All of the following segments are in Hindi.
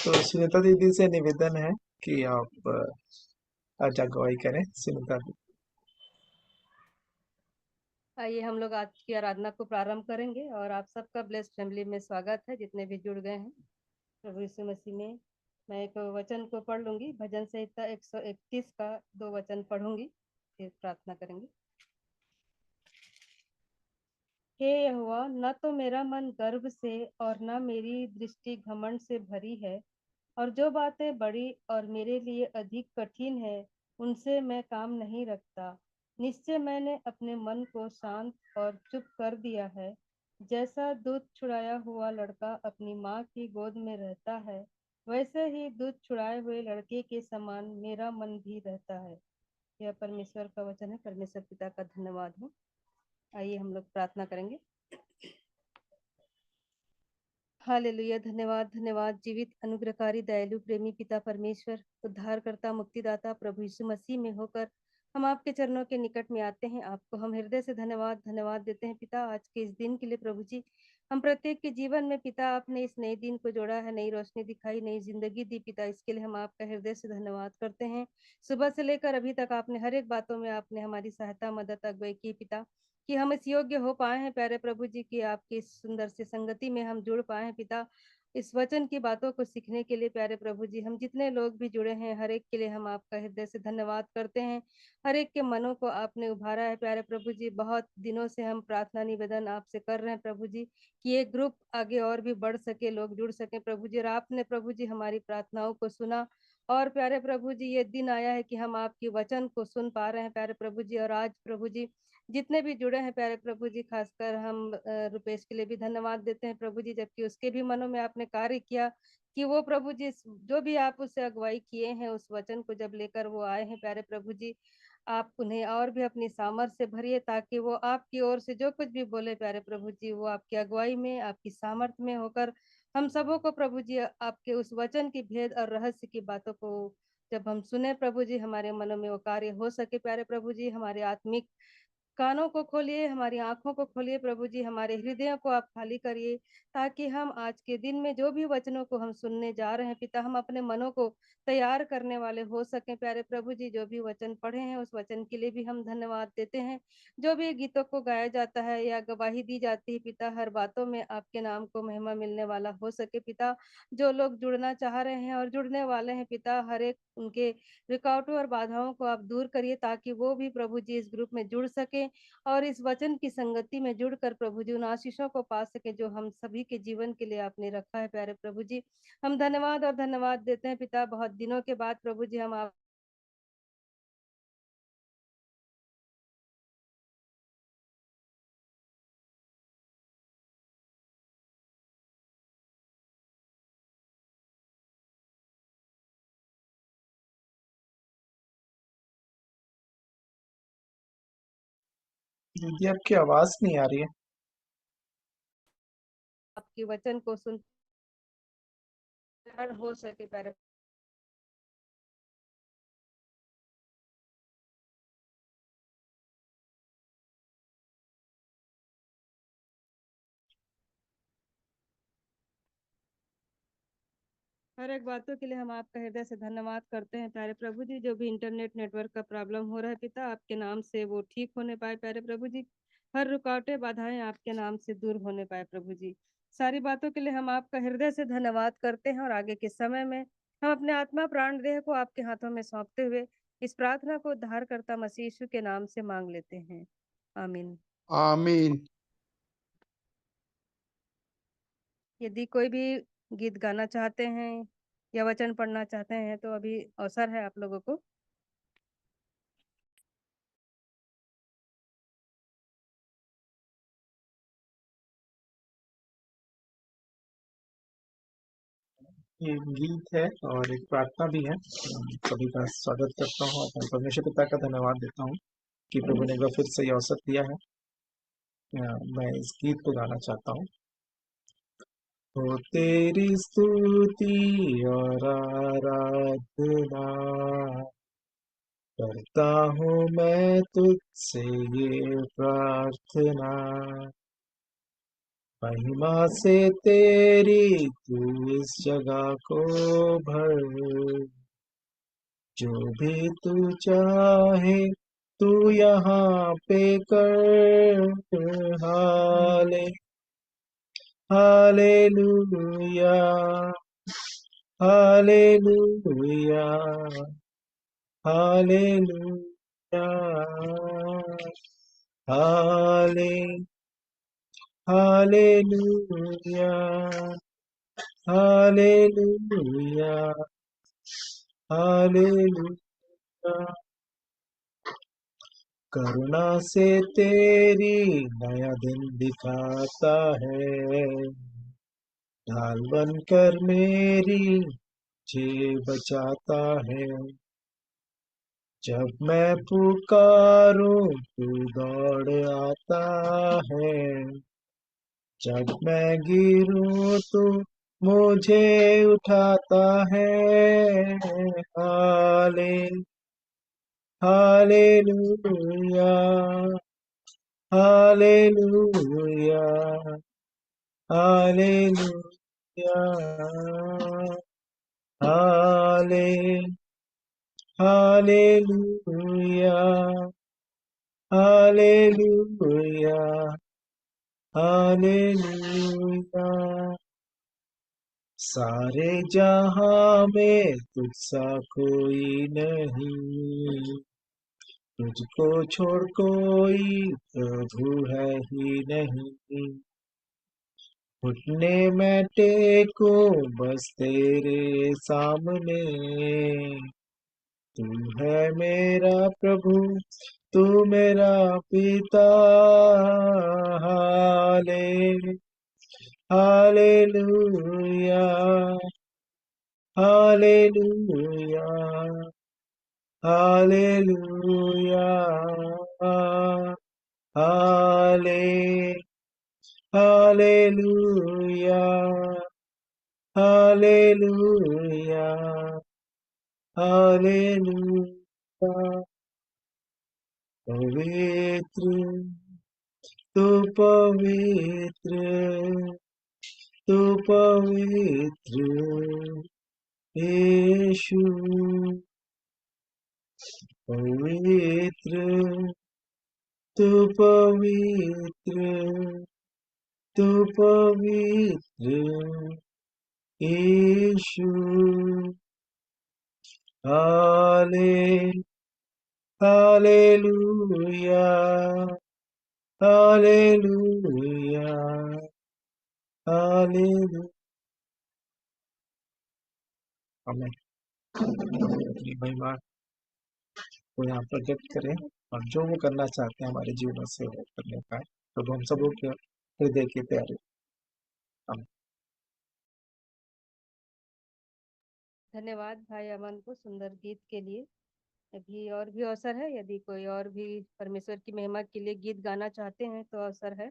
तो सुनीता दीदी से निवेदन है कि आप आज अगुवाई करें। सुनीता दी। आइए हम लोग आज की आराधना को प्रारंभ करेंगे और आप सबका ब्लेस्ड फैमिली में स्वागत है जितने भी जुड़ गए हैं प्रभु यीशु मसीह में। मैं एक वचन को पढ़ लूंगी, भजन संहिता 131 का 2 वचन पढ़ूंगी, फिर प्रार्थना करेंगे। हे यहोवा, न तो मेरा मन गर्व से और न मेरी दृष्टि घमंड से भरी है, और जो बातें बड़ी और मेरे लिए अधिक कठिन है उनसे मैं काम नहीं रखता। निश्चय मैंने अपने मन को शांत और चुप कर दिया है। जैसा दूध छुड़ाया हुआ लड़का अपनी माँ की गोद में रहता है, वैसे ही दूध छुड़ाए हुए लड़के के समान मेरा मन भी रहता है। यह परमेश्वर का वचन है। परमेश्वर पिता का धन्यवाद हो। आइए हम लोग प्रार्थना करेंगे। हालेलुया। धन्यवाद धन्यवाद जीवित अनुग्रहकारी दयालु प्रेमी पिता परमेश्वर, उद्धारकर्ता मुक्तिदाता प्रभु यीशु मसीह में होकर हम आपके चरणों के निकट में आते हैं। आपको हम हृदय से धन्यवाद धन्यवाद देते हैं पिता, आज के इस दिन के लिए। प्रभु जी, हम प्रत्येक के जीवन में पिता आपने इस नए दिन को जोड़ा है, नई रोशनी दिखाई, नई जिंदगी दी पिता, इसके लिए हम आपका हृदय से धन्यवाद करते हैं। सुबह से लेकर अभी तक आपने हर एक बातों में आपने हमारी सहायता मदद अगुवाई की पिता, कि हम इस योग्य हो पाए हैं प्यारे प्रभु जी की आपकी इस सुंदर सी संगति में हम जुड़ पाए हैं पिता, इस वचन की बातों को सीखने के लिए। प्यारे प्रभु जी, हम जितने लोग भी जुड़े हैं हर एक के लिए हम आपका हृदय से धन्यवाद करते हैं। हर एक के मनों को आपने उभारा है प्यारे प्रभु जी। बहुत दिनों से हम प्रार्थना निवेदन आपसे कर रहे हैं प्रभु जी, कि ये ग्रुप आगे और भी बढ़ सके, लोग जुड़ सके प्रभु जी, और आपने प्रभु जी हमारी प्रार्थनाओं को सुना। और प्यारे प्रभु जी, ये दिन आया है कि हम आपकी वचन को सुन पा रहे हैं प्यारे प्रभु जी। और आज प्रभु जी जितने भी जुड़े हैं प्यारे प्रभु जी, खासकर हम रुपेश के लिए भी धन्यवाद देते हैं प्रभु जी, जबकि उसके भी मनों में आपने कार्य किया कि वो प्रभु जी जो भी आप उससे अगुवाई किए हैं उस वचन को जब लेकर वो आए हैं प्यारे प्रभु जी, आप उन्हें और भी अपनी सामर्थ्य से भरिए, ताकि वो आपकी ओर से जो कुछ भी बोले प्यारे प्रभु जी, वो आपकी अगुवाई में आपकी सामर्थ्य में होकर हम सबों को प्रभु जी आपके उस वचन की भेद और रहस्य की बातों को जब हम सुने प्रभु जी, हमारे मनों में वो कार्य हो सके प्यारे प्रभु जी। हमारे आत्मिक कानों को खोलिए, हमारी आंखों को खोलिए प्रभु जी, हमारे हृदयों को आप खाली करिए, ताकि हम आज के दिन में जो भी वचनों को हम सुनने जा रहे हैं पिता, हम अपने मनों को तैयार करने वाले हो सकें प्यारे प्रभु जी। जो भी वचन पढ़े हैं उस वचन के लिए भी हम धन्यवाद देते हैं। जो भी गीतों को गाया जाता है या गवाही दी जाती है पिता, हर बातों में आपके नाम को महिमा मिलने वाला हो सके पिता। जो लोग जुड़ना चाह रहे हैं और जुड़ने वाले हैं पिता, हर एक उनके रुकावटों और बाधाओं को आप दूर करिए, ताकि वो भी प्रभु जी इस ग्रुप में जुड़ सके और इस वचन की संगति में जुड़कर प्रभु जी उन आशीषों को पा सके जो हम सभी के जीवन के लिए आपने रखा है प्यारे प्रभु जी। हम धन्यवाद और धन्यवाद देते हैं पिता, बहुत दिनों के बाद प्रभु जी हम आप दीदी आपकी आवाज नहीं आ रही है। आपके वचन को सुन हो सके प्यारे। हर एक बातों के लिए हम आपका हृदय से धन्यवाद करते हैं प्यारे प्रभु जी। जो भी इंटरनेट नेटवर्क का प्रॉब्लम हो रहा है पिता, आपके नाम से वो ठीक होने पाए प्यारे प्रभु जी। हर रुकावटें बाधाएं आपके नाम से दूर होने पाए प्रभु जी। सारी बातों के लिए हम आपका हृदय से धन्यवाद करते हैं, और आगे के समय में हम अपने आत्मा प्राण देह को आपके हाथों में सौंपते हुए इस प्रार्थना को उद्धारकर्ता मसीह यीशु के नाम से मांग लेते हैं। आमीन। आमीन। यदि कोई भी गीत गाना चाहते हैं या वचन पढ़ना चाहते हैं तो अभी अवसर है आप लोगों को। ये गीत है और एक प्रार्थना भी है। सभी का स्वागत करता हूँ और परमेश्वर पिता का धन्यवाद देता हूँ कि प्रभु ने एक बार फिर से ये अवसर दिया है। मैं इस गीत को गाना चाहता हूँ। हो तेरी स्तुति और आराधना करता हूँ मैं तुझसे ये प्रार्थना, महिमा से तेरी तू इस जगह को भर, जो भी तू चाहे तू यहाँ पे कर। हाले हालेलुया हालेलुया हालेलुया हाले हालेलुया हालेलुया हालेलुया। करुणा से तेरी नया दिन दिखाता है, ढाल बनकर मेरी जे बचाता है। जब मैं पुकारूं तू दौड़ आता है, जब मैं गिरूं तू मुझे उठाता है। हाले हालेलुया हालेलुया हालेलुया हाले हालेलुया हालेलुया हालेलुया। सारे जहां में तुझसा कोई नहीं, तुझको छोड़ कोई प्रभु है ही नहीं। घुटने मैं टेकूं बस तेरे सामने, तू है मेरा प्रभु, तू मेरा पिता। हाले हालेलुया हालेलुया हालेलुया हाले हालेलुया हालेलुया हालेलुया। पवित्र तू पवित्र तू पवित्र यीशु, पवित्र तू पवित्र तू पवित्र यीशु। हाले हालेलुया हालेलुया हालेलुया। हमें अपनी महिमा को यहाँ प्रकट करें, और जो वो करना चाहते हैं हमारे जीवन से वो करने पाए। तो हम सब लोग के हृदय की तैयारी। आमीन। धन्यवाद भाई अमन को सुंदर गीत के लिए। अभी और भी अवसर है, यदि कोई और भी परमेश्वर की महिमा के लिए गीत गाना चाहते हैं तो अवसर है।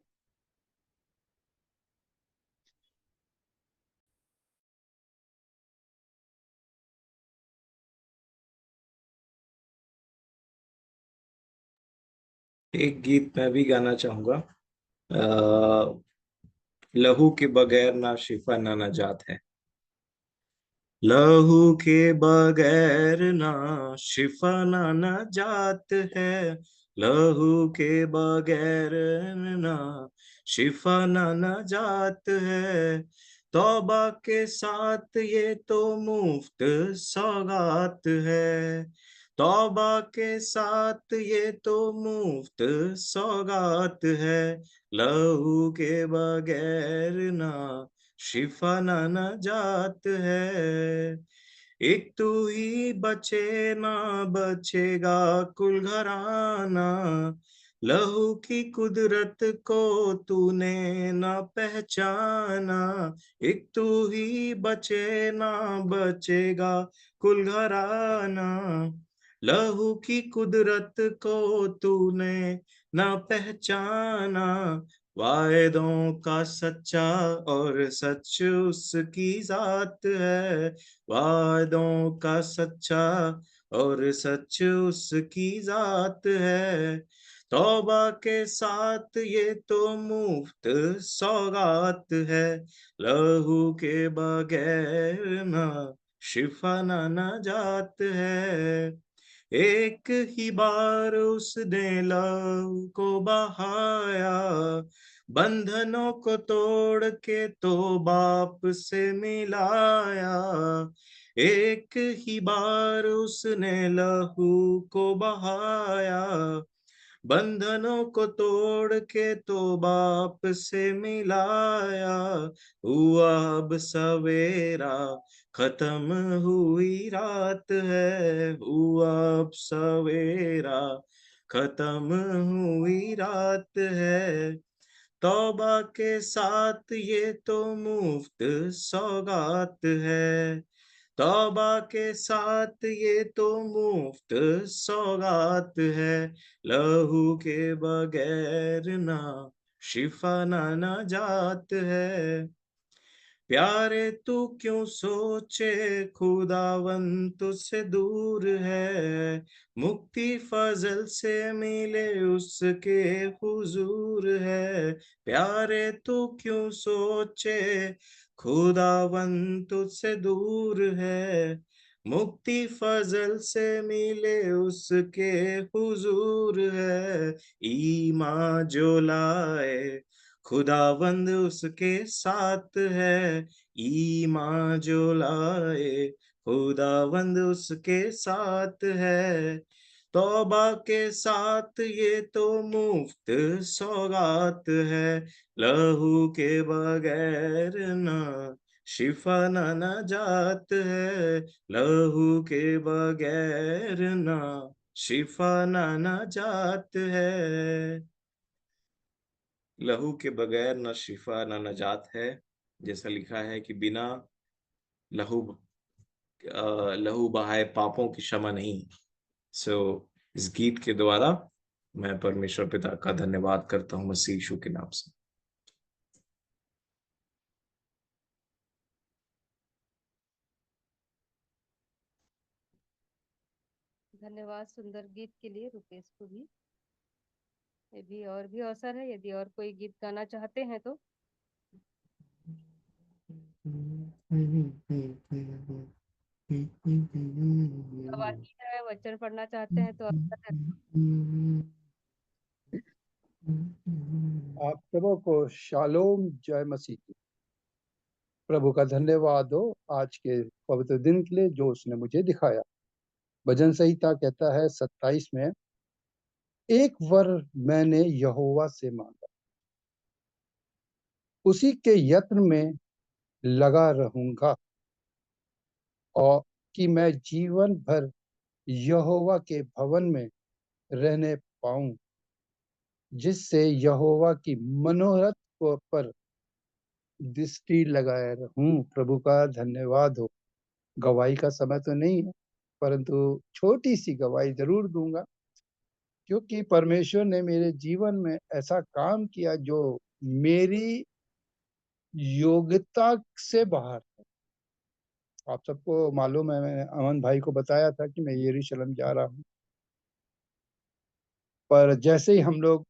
एक गीत मैं भी गाना चाहूंगा। लहू के बगैर ना शिफा ना नजात है। लहू के बगैर ना शिफा ना नजात है। लहू के बगैर ना शिफा ना नजात है। तौबा के साथ ये तो मुफ्त सौगात है। तौबा के साथ ये तो मुफ्त सौगात है। लहू के बगैर ना शिफा ना नजात है। एक तू ही बचे ना बचेगा कुल घराना। लहू की कुदरत को तूने ना पहचाना। एक तू ही बचे ना बचेगा कुल घराना। लहू की कुदरत को तूने ना पहचाना। वायदों का सच्चा और सच उसकी जात है। वायदों का सच्चा और सच उसकी जात है। तौबा के साथ ये तो मुफ्त सौगात है, लहू के बगैर ना शिफा ना नजात है। एक ही बार उसने लहू को बहाया, बंधनों को तोड़ के तो बाप से मिलाया। एक ही बार उसने लहू को बहाया, बंधनों को तोड़ के तो बाप से मिलाया। हुआ अब सवेरा, खत्म हुई रात है। हुआ अब सवेरा, खत्म हुई रात है। तौबा के साथ ये तो मुफ्त सौगात है। तौबा के साथ ये तो मुफ्त सौगात है, लहू के बगैर ना शिफा ना नजात है। प्यारे तू क्यों सोचे खुदावन तुझसे दूर है, मुक्ति फजल से मिले उसके हुजूर है। प्यारे तू क्यों सोचे खुदावन तुझसे दूर है, मुक्ति फजल से मिले उसके हुजूर है। ईमान जो लाए खुदावंद उसके साथ है। ईमान जो लाए खुदावंद उसके साथ है। तौबा के साथ ये तो मुफ्त सौगात है, लहू के बगैर ना शिफा ना नजात है। लहू के बगैर ना शिफा ना नजात है। लहू के बगैर न शिफा न नजात है। जैसा लिखा है कि बिना लहू लहू बहाए पापों की क्षमा नहीं। सो इस गीत के द्वारा मैं परमेश्वर पिता का धन्यवाद करता हूँ मसीह यीशु के नाम से। धन्यवाद सुंदर गीत के लिए रुपेश को भी। ये भी और भी अवसर है, यदि और कोई गीत गाना चाहते हैं तो गवाही है, वचन पढ़ना चाहते हैं तो अवसर है। आप सबों को शालोम, जय मसीह की। प्रभु का धन्यवाद हो आज के पवित्र दिन के लिए जो उसने मुझे दिखाया। भजन संहिता कहता है 27 में, एक वर मैंने यहोवा से मांगा, उसी के यत्न में लगा रहूंगा, और कि मैं जीवन भर यहोवा के भवन में रहने पाऊं, जिससे यहोवा की मनोरथ पर दृष्टि लगाए रहूं। प्रभु का धन्यवाद हो। गवाही का समय तो नहीं है, परंतु छोटी सी गवाही जरूर दूंगा, क्योंकि परमेश्वर ने मेरे जीवन में ऐसा काम किया जो मेरी योग्यता से बाहर है। आप सबको मालूम है, मैंने अमन भाई को बताया था कि मैं यरूशलेम जा रहा हूँ। पर जैसे ही हम लोग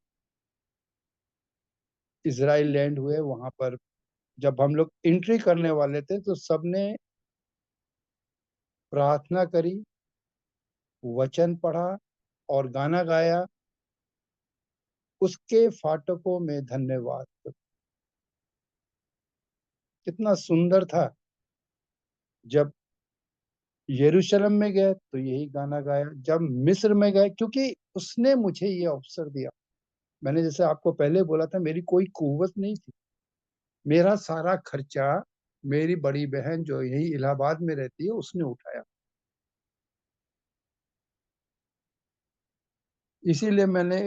इजराइल लैंड हुए, वहां पर जब हम लोग एंट्री करने वाले थे तो सबने प्रार्थना करी, वचन पढ़ा और गाना गाया, उसके फाटकों में धन्यवाद। कितना सुंदर था। जब यरूशलेम में गए तो यही गाना गाया, जब मिस्र में गए, क्योंकि उसने मुझे ये अवसर दिया। मैंने जैसे आपको पहले बोला था, मेरी कोई कुव्वत नहीं थी, मेरा सारा खर्चा मेरी बड़ी बहन जो यही इलाहाबाद में रहती है उसने उठाया। इसीलिए मैंने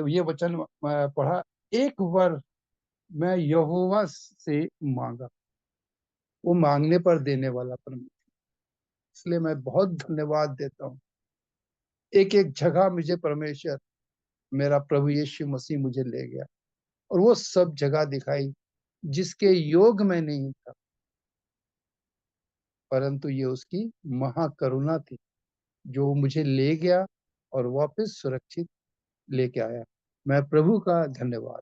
ये वचन पढ़ा, एक वर मैं यहोवा से मांगा, वो मांगने पर देने वाला परमेश्वर। इसलिए मैं बहुत धन्यवाद देता हूँ। एक एक जगह मुझे परमेश्वर, मेरा प्रभु यीशु मसीह मुझे ले गया, और वो सब जगह दिखाई जिसके योग में नहीं था, परंतु ये उसकी महाकरुणा थी। जो मुझे ले गया और वापस सुरक्षित लेके आया। मैं प्रभु का धन्यवाद।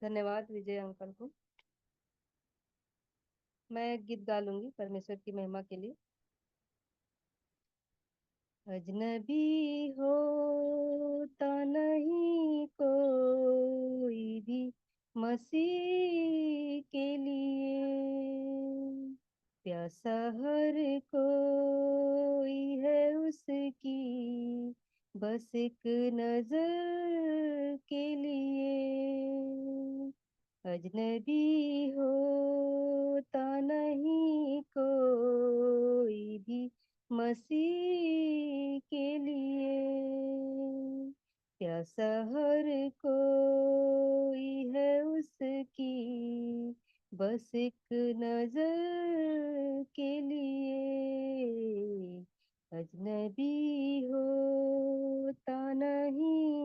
धन्यवाद विजय अंकल को। मैं एक गीत गा लूंगी परमेश्वर की महिमा के लिए। अजनबी होता नहीं कोई भी मसीह के लिए, प्यासा हर कोई है उसकी बस एक नजर के लिए। अजनबी होता नहीं कोई भी मसीह के लिए, प्यासा हर कोई है उसकी बस एक नजर के लिए। अजनबी होता नहीं,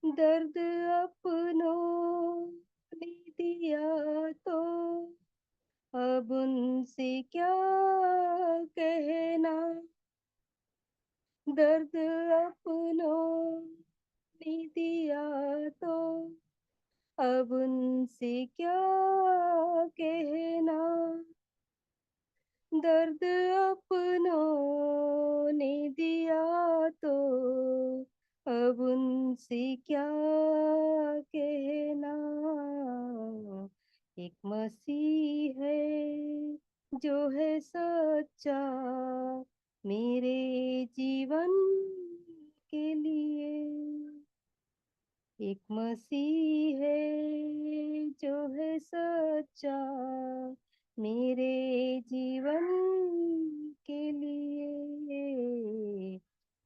दर्द अपनों ने दिया तो अब उनसे क्या कहना। दर्द अपनों ने दिया तो अब उनसे क्या कहना। दर्द अपनों ने दिया तो अब उनसे क्या कहना। एक मसीह है जो है सच्चा मेरे जीवन के लिए। एक मसीह है जो है सच्चा मेरे जीवन के लिए।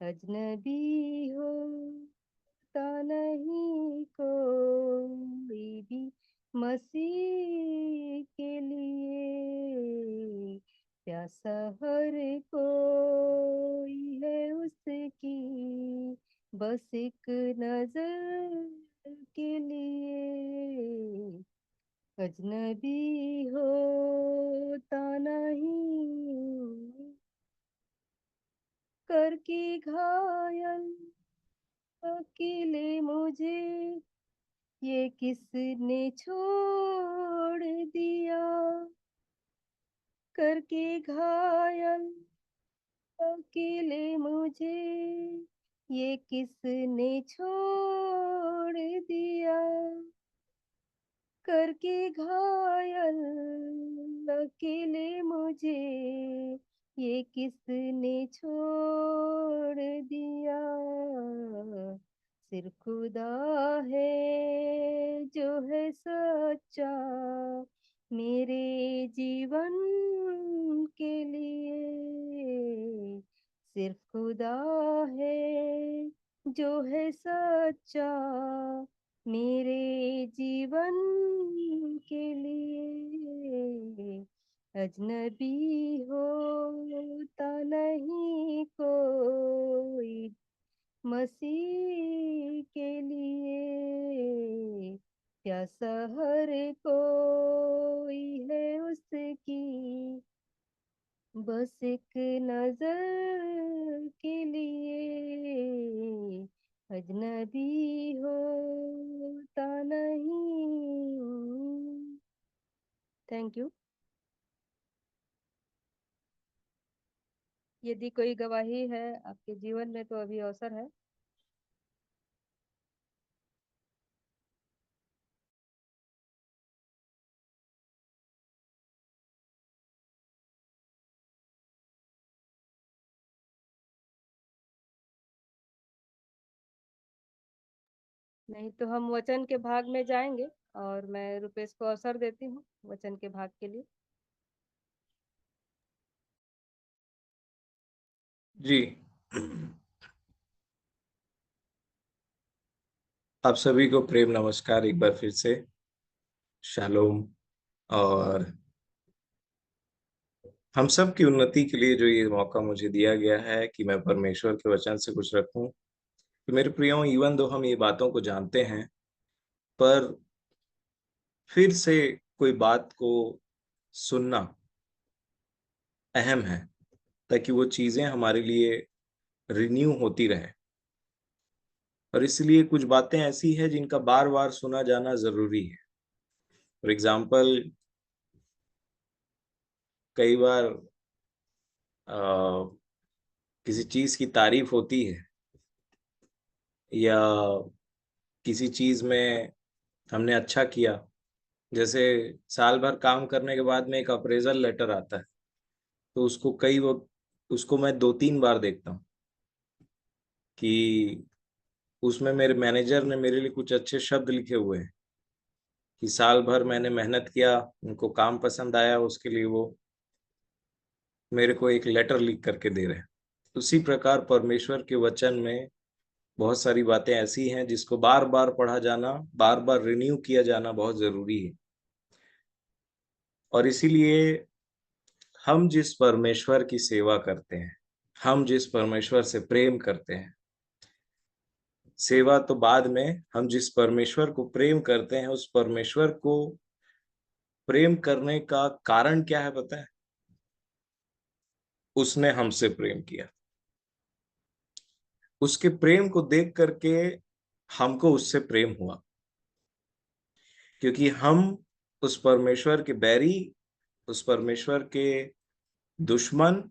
अजनबी होता नहीं कोई भी मसीह के लिए, प्यासा हर कोई है उसकी बस एक नजर के लिए। अजनबी होता नहीं, करके घायल अकेले मुझे ये किसने छोड़ दिया। करके घायल अकेले मुझे ये किसने छोड़ दिया। करके घायल अकेले मुझे ये किसने छोड़ दिया। सिर्फ खुदा है जो है सच्चा मेरे जीवन के लिए। सिर्फ खुदा है जो है सच्चा मेरे जीवन के लिए। अजनबी होता नहीं कोई मसीह के लिए, प्यासा हर कोई है उसकी बस एक नजर के लिए। अजनबी होता नहीं। Thank you. यदि कोई गवाही है आपके जीवन में तो अभी अवसर है। नहीं तो हम वचन के भाग में जाएंगे और मैं रुपेश को अवसर देती हूँ वचन के भाग के लिए। जी, आप सभी को प्रेम नमस्कार एक बार फिर से। शालोम। और हम सब की उन्नति के लिए जो ये मौका मुझे दिया गया है कि मैं परमेश्वर के वचन से कुछ रखूं, तो मेरे प्रियो, इवन दो हम ये बातों को जानते हैं, पर फिर से कोई बात को सुनना अहम है, ताकि वो चीजें हमारे लिए रिन्यू होती रहे। और इसलिए कुछ बातें ऐसी हैं जिनका बार बार सुना जाना जरूरी है। फॉर एग्जाम्पल, कई बार किसी चीज की तारीफ होती है, या किसी चीज में हमने अच्छा किया, जैसे साल भर काम करने के बाद में एक अप्रेजल लेटर आता है, तो उसको मैं 2-3 बार देखता हूँ कि उसमें मेरे मैनेजर ने मेरे लिए कुछ अच्छे शब्द लिखे हुए हैं कि साल भर मैंने मेहनत किया, उनको काम पसंद आया, उसके लिए वो मेरे को एक लेटर लिख करके दे रहे हैं। उसी प्रकार परमेश्वर के वचन में बहुत सारी बातें ऐसी हैं जिसको बार बार पढ़ा जाना, बार बार रिन्यू किया जाना बहुत जरूरी है। और इसीलिए हम जिस परमेश्वर की सेवा करते हैं, हम जिस परमेश्वर से प्रेम करते हैं, सेवा तो बाद में, हम जिस परमेश्वर को प्रेम करते हैं, उस परमेश्वर को प्रेम करने का कारण क्या है पता है? उसने हमसे प्रेम किया। उसके प्रेम को देख करके हमको उससे प्रेम हुआ, क्योंकि हम उस परमेश्वर के बैरी, उस परमेश्वर के दुश्मन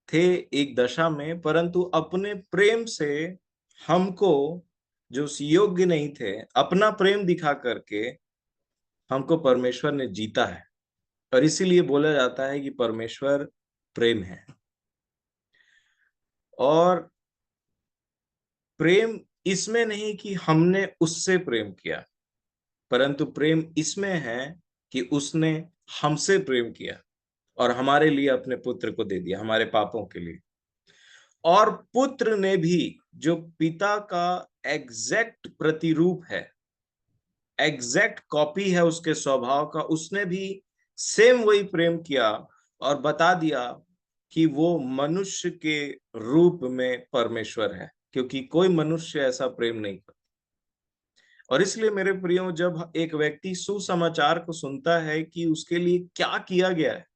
थे एक दशा में, परंतु अपने प्रेम से हमको, जो उस योग्य नहीं थे, अपना प्रेम दिखा करके हमको परमेश्वर ने जीता है। और इसीलिए बोला जाता है कि परमेश्वर प्रेम है। और प्रेम इसमें नहीं कि हमने उससे प्रेम किया, परंतु प्रेम इसमें है कि उसने हमसे प्रेम किया और हमारे लिए अपने पुत्र को दे दिया, हमारे पापों के लिए। और पुत्र ने भी, जो पिता का एग्जैक्ट प्रतिरूप है, एग्जैक्ट कॉपी है उसके स्वभाव का, उसने भी सेम वही प्रेम किया और बता दिया कि वो मनुष्य के रूप में परमेश्वर है, क्योंकि कोई मनुष्य ऐसा प्रेम नहीं करता। और इसलिए मेरे प्रियो, जब एक व्यक्ति सुसमाचार को सुनता है कि उसके लिए क्या किया गया है,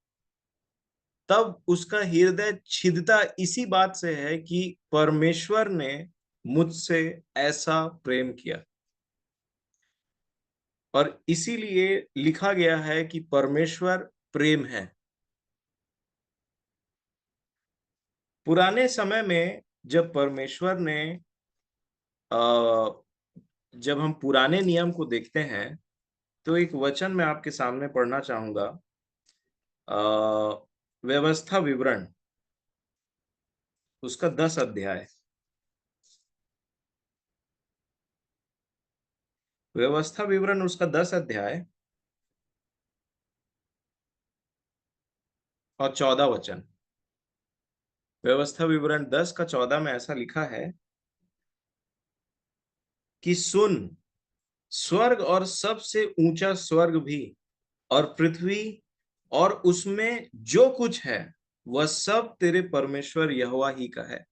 तब उसका हृदय छिदता इसी बात से है कि परमेश्वर ने मुझसे ऐसा प्रेम किया। और इसीलिए लिखा गया है कि परमेश्वर प्रेम है। पुराने समय में जब परमेश्वर ने जब हम पुराने नियम को देखते हैं, तो एक वचन मैं आपके सामने पढ़ना चाहूंगा। व्यवस्था विवरण उसका 10 अध्याय, व्यवस्था विवरण उसका 10 अध्याय और 14 वचन। व्यवस्था विवरण 10 का 14 में ऐसा लिखा है कि सुन, स्वर्ग और सबसे ऊंचा स्वर्ग भी, और पृथ्वी और उसमें जो कुछ है, वह सब तेरे परमेश्वर यहोवा ही का है।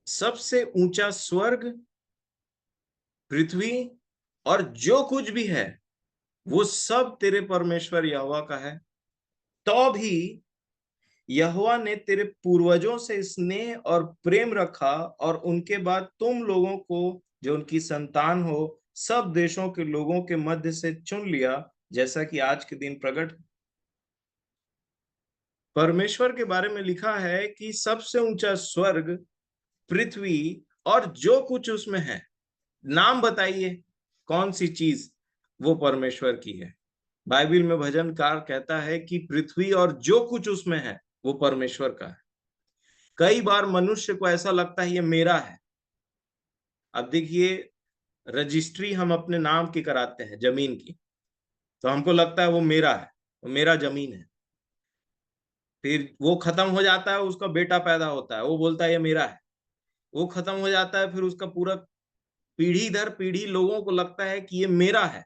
सबसे ऊंचा स्वर्ग, पृथ्वी और जो कुछ भी है, वो सब तेरे परमेश्वर यहोवा का है। तो भी यहोवा ने तेरे पूर्वजों से स्नेह और प्रेम रखा, और उनके बाद तुम लोगों को, जो उनकी संतान हो, सब देशों के लोगों के मध्य से चुन लिया, जैसा कि आज के दिन प्रकट। परमेश्वर के बारे में लिखा है कि सबसे ऊंचा स्वर्ग, पृथ्वी और जो कुछ उसमें है। नाम बताइए कौन सी चीज वो परमेश्वर की है। बाइबल में भजनकार कहता है कि पृथ्वी और जो कुछ उसमें है वो परमेश्वर का है। कई बार मनुष्य को ऐसा लगता है ये मेरा है। अब देखिए, रजिस्ट्री हम अपने नाम की कराते हैं जमीन की, तो हमको लगता है वो मेरा है, वो मेरा जमीन है। फिर वो खत्म हो जाता है, उसका बेटा पैदा होता है, वो बोलता है ये मेरा है। वो खत्म हो जाता है, फिर उसका पूरा पीढ़ी दर पीढ़ी लोगों को लगता है कि ये मेरा है।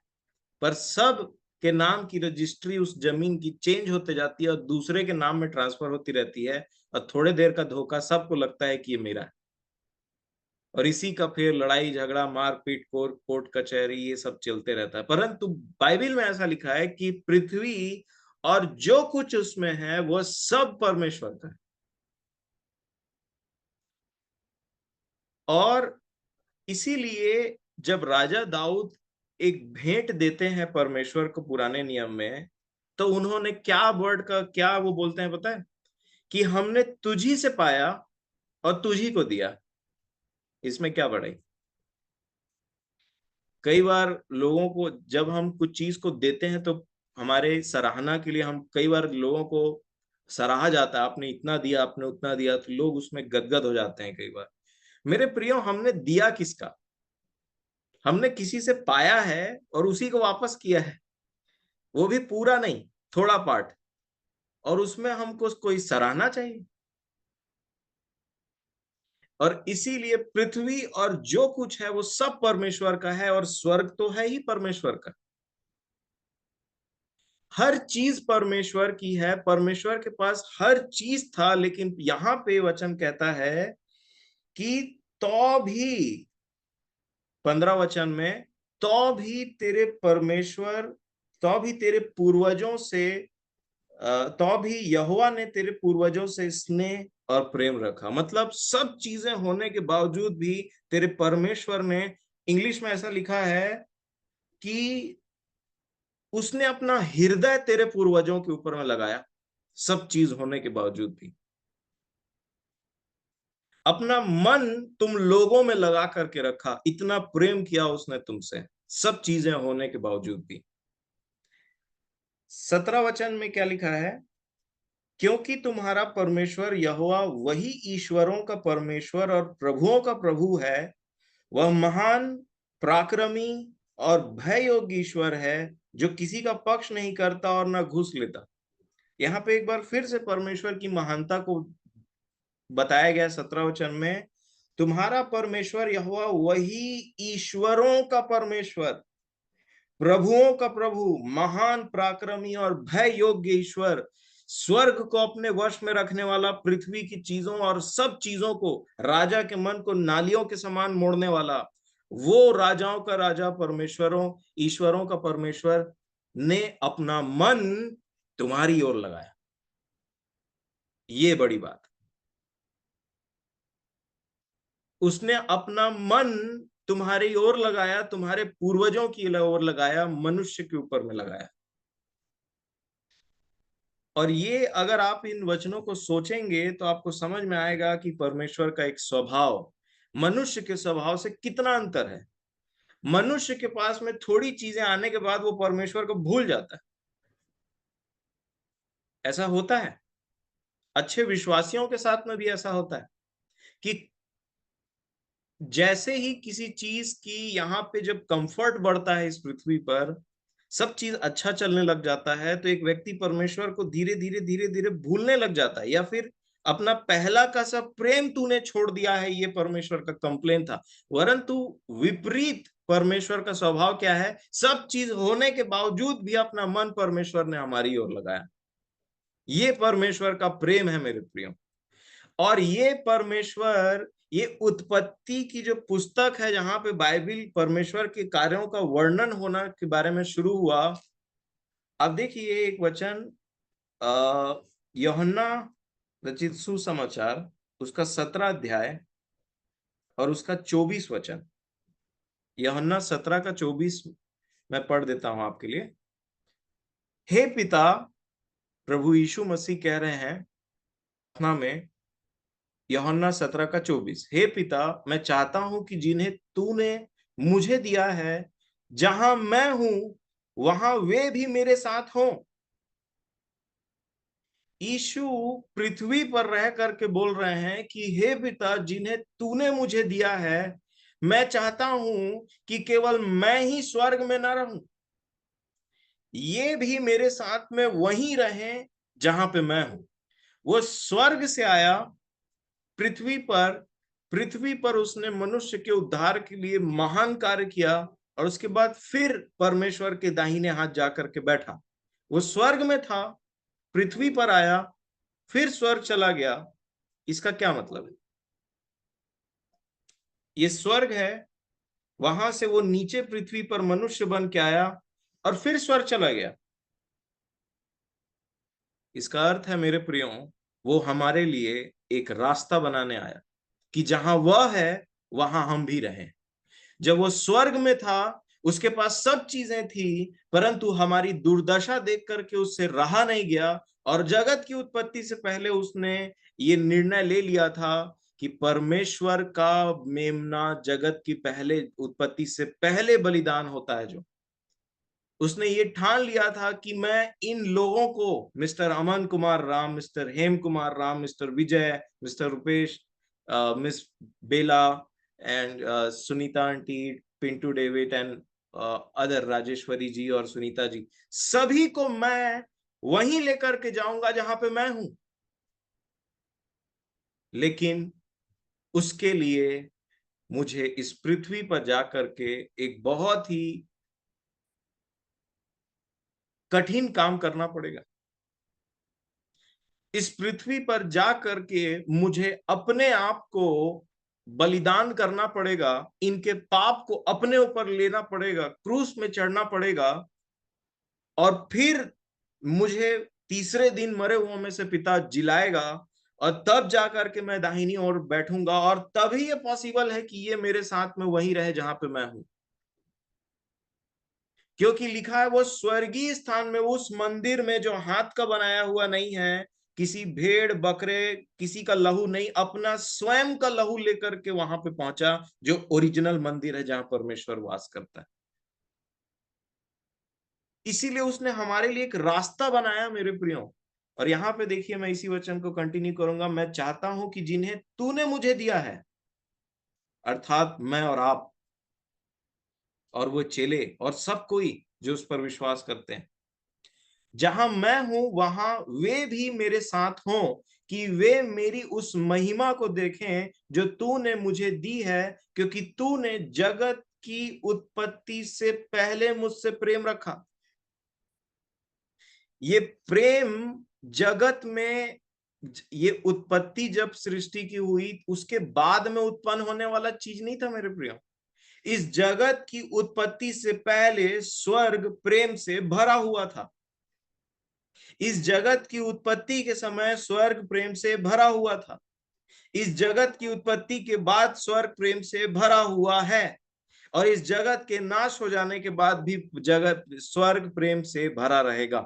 पर सब के नाम की रजिस्ट्री उस जमीन की चेंज होते जाती है और दूसरे के नाम में ट्रांसफर होती रहती है, और थोड़े देर का धोखा, सबको लगता है कि ये मेरा है, और इसी का फिर लड़ाई झगड़ा मारपीट कोर्ट कचहरी ये सब चलते रहता है। परंतु बाइबल में ऐसा लिखा है कि पृथ्वी और जो कुछ उसमें है वो सब परमेश्वर का है। और इसीलिए जब राजा दाऊद एक भेंट देते हैं परमेश्वर को पुराने नियम में, तो उन्होंने क्या वर्ड का क्या वो बोलते हैं पता है? कि हमने तुझी से पाया और तुझी को दिया। इसमें क्या बढ़ाई? कई बार लोगों को जब हम कुछ चीज को देते हैं तो हमारे सराहना के लिए हम कई बार लोगों को सराहा जाता है, आपने इतना दिया, आपने उतना दिया, तो लोग उसमें गदगद हो जाते हैं कई बार। मेरे प्रियो, हमने दिया किसका? हमने किसी से पाया है और उसी को वापस किया है, वो भी पूरा नहीं, थोड़ा पार्ट, और उसमें हमको कोई सराहना चाहिए। और इसीलिए पृथ्वी और जो कुछ है वो सब परमेश्वर का है, और स्वर्ग तो है ही परमेश्वर का। हर चीज परमेश्वर की है, परमेश्वर के पास हर चीज था। लेकिन यहां पे वचन कहता है कि तो भी 15 वचन में, तो भी तेरे परमेश्वर, तो भी तेरे पूर्वजों से, तो भी यहोवा ने तेरे पूर्वजों से स्नेह और प्रेम रखा। मतलब सब चीजें होने के बावजूद भी तेरे परमेश्वर ने, इंग्लिश में ऐसा लिखा है कि उसने अपना हृदय तेरे पूर्वजों के ऊपर में लगाया, सब चीज होने के बावजूद भी अपना मन तुम लोगों में लगा करके रखा, इतना प्रेम किया उसने तुमसे, सब चीजें होने के बावजूद भी। 17 वचन में क्या लिखा है? क्योंकि तुम्हारा परमेश्वर यहोवा वही ईश्वरों का परमेश्वर और प्रभुओं का प्रभु है, वह महान, पराक्रमी और भय योग्य ईश्वर है, जो किसी का पक्ष नहीं करता और ना घूस लेता। यहाँ पे एक बार फिर से परमेश्वर की महानता को बताया गया 17 वचन में। तुम्हारा परमेश्वर यहोवा वही ईश्वरों का परमेश्वर, प्रभुओं का प्रभु, महान, पराक्रमी और भय योग्य ईश्वर, स्वर्ग को अपने वश में रखने वाला, पृथ्वी की चीजों और सब चीजों को, राजा के मन को नालियों के समान मोड़ने वाला, वो राजाओं का राजा, परमेश्वरों, ईश्वरों का परमेश्वर ने अपना मन तुम्हारी ओर लगाया। ये बड़ी बात। उसने अपना मन तुम्हारी ओर लगाया, तुम्हारे पूर्वजों की ओर लगाया, मनुष्य के ऊपर में लगाया। और ये अगर आप इन वचनों को सोचेंगे तो आपको समझ में आएगा कि परमेश्वर का एक स्वभाव मनुष्य के स्वभाव से कितना अंतर है। मनुष्य के पास में थोड़ी चीजें आने के बाद वो परमेश्वर को भूल जाता है। ऐसा होता है, अच्छे विश्वासियों के साथ में भी ऐसा होता है कि जैसे ही किसी चीज की यहाँ पे जब कंफर्ट बढ़ता है इस पृथ्वी पर, सब चीज अच्छा चलने लग जाता है, तो एक व्यक्ति परमेश्वर को धीरे धीरे धीरे धीरे भूलने लग जाता है, या फिर अपना पहला का सब प्रेम तूने छोड़ दिया है, ये परमेश्वर का कंप्लेन था। परंतु विपरीत परमेश्वर का स्वभाव क्या है? सब चीज होने के बावजूद भी अपना मन परमेश्वर ने हमारी ओर लगाया। ये परमेश्वर का प्रेम है मेरे प्रियो। और ये परमेश्वर, ये उत्पत्ति की जो पुस्तक है जहां पे बाइबल परमेश्वर के कार्यों का वर्णन होना के बारे में शुरू हुआ। अब देखिए एक वचन, यूहन्ना रचित सुसमाचार, उसका 17 अध्याय और उसका 24 वचन। यूहन्ना 17 का 24 मैं पढ़ देता हूं आपके लिए। हे पिता, प्रभु यीशु मसीह कह रहे हैं प्रार्थना में, यूहन्ना 17 का 24, हे पिता, मैं चाहता हूं कि जिन्हें तूने मुझे दिया है, जहां मैं हूं वहां वे भी मेरे साथ हों। यीशु पृथ्वी पर रह करके बोल रहे हैं कि हे पिता, जिन्हें तूने मुझे दिया है, मैं चाहता हूं कि केवल मैं ही स्वर्ग में न रहूं, ये भी मेरे साथ में वहीं रहें जहां पे मैं हूं। वो स्वर्ग से आया पृथ्वी पर, पृथ्वी पर उसने मनुष्य के उद्धार के लिए महान कार्य किया, और उसके बाद फिर परमेश्वर के दाहिने हाथ जाकर के बैठा। वो स्वर्ग में था, पृथ्वी पर आया, फिर स्वर्ग चला गया। इसका क्या मतलब है? ये स्वर्ग है, वहां से वो नीचे पृथ्वी पर मनुष्य बन के आया और फिर स्वर्ग चला गया। इसका अर्थ है मेरे प्रियो, वो हमारे लिए एक रास्ता बनाने आया कि जहां वह है वहां हम भी रहें। जब वो स्वर्ग में था, उसके पास सब चीजें थी, परंतु हमारी दुर्दशा देख करके उससे रहा नहीं गया। और जगत की उत्पत्ति से पहले उसने ये निर्णय ले लिया था कि परमेश्वर का मेमना जगत की पहले उत्पत्ति से पहले बलिदान होता है। जो उसने ये ठान लिया था कि मैं इन लोगों को, mister Aman Kumar Ram, mister Hem Kumar Ram, mister Vijay, mister Rupesh, miss Bela and Sunita aunty, Pintu David and other, Rajeshwari ji और सुनीता जी, सभी को मैं वहीं लेकर के जाऊंगा जहां पे मैं हूं। लेकिन उसके लिए मुझे इस पृथ्वी पर जाकर के एक बहुत ही कठिन काम करना पड़ेगा। इस पृथ्वी पर जा करके मुझे अपने आप को बलिदान करना पड़ेगा, इनके पाप को अपने ऊपर लेना पड़ेगा, क्रूस में चढ़ना पड़ेगा, और फिर मुझे तीसरे दिन मरे हुओं में से पिता जिलाएगा, और तब जाकर के मैं दाहिनी ओर बैठूंगा, और तभी ये पॉसिबल है कि ये मेरे साथ में वही रहे जहां पे मैं हूं। क्योंकि लिखा है वो स्वर्गीय स्थान में, उस मंदिर में जो हाथ का बनाया हुआ नहीं है, किसी भेड़ बकरे किसी का लहू नहीं, अपना स्वयं का लहू लेकर के वहां पे पहुंचा, जो ओरिजिनल मंदिर है जहां परमेश्वर वास करता है। इसीलिए उसने हमारे लिए एक रास्ता बनाया मेरे प्रियो। और यहाँ पे देखिए, मैं इसी वचन को कंटिन्यू करूंगा। मैं चाहता हूं कि जिन्हें तूने मुझे दिया है, अर्थात मैं और आप और वो चेले और सब कोई जो उस पर विश्वास करते हैं, जहां मैं हूं वहां वे भी मेरे साथ हों, कि वे मेरी उस महिमा को देखें जो तूने मुझे दी है, क्योंकि तूने जगत की उत्पत्ति से पहले मुझसे प्रेम रखा। ये प्रेम जगत में, ये उत्पत्ति जब सृष्टि की हुई उसके बाद में उत्पन्न होने वाला चीज नहीं था मेरे प्रियो। इस जगत की उत्पत्ति से पहले स्वर्ग प्रेम से भरा हुआ था। इस जगत की उत्पत्ति के समय स्वर्ग प्रेम से भरा हुआ था। इस जगत की उत्पत्ति के बाद स्वर्ग प्रेम से भरा हुआ है, और इस जगत के नाश हो जाने के बाद भी जगत स्वर्ग प्रेम से भरा रहेगा।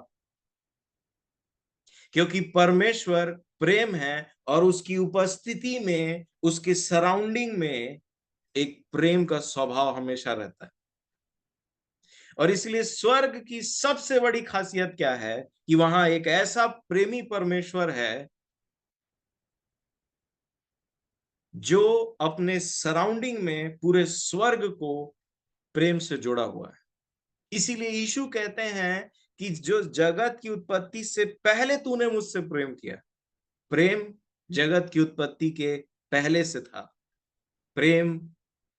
क्योंकि परमेश्वर प्रेम है, और उसकी उपस्थिति में, उसके सराउंडिंग में एक प्रेम का स्वभाव हमेशा रहता है। और इसलिए स्वर्ग की सबसे बड़ी खासियत क्या है कि वहां एक ऐसा प्रेमी परमेश्वर है जो अपने सराउंडिंग में पूरे स्वर्ग को प्रेम से जुड़ा हुआ है। इसीलिए यीशु कहते हैं कि जो जगत की उत्पत्ति से पहले तूने मुझसे प्रेम किया। प्रेम जगत की उत्पत्ति के पहले से था, प्रेम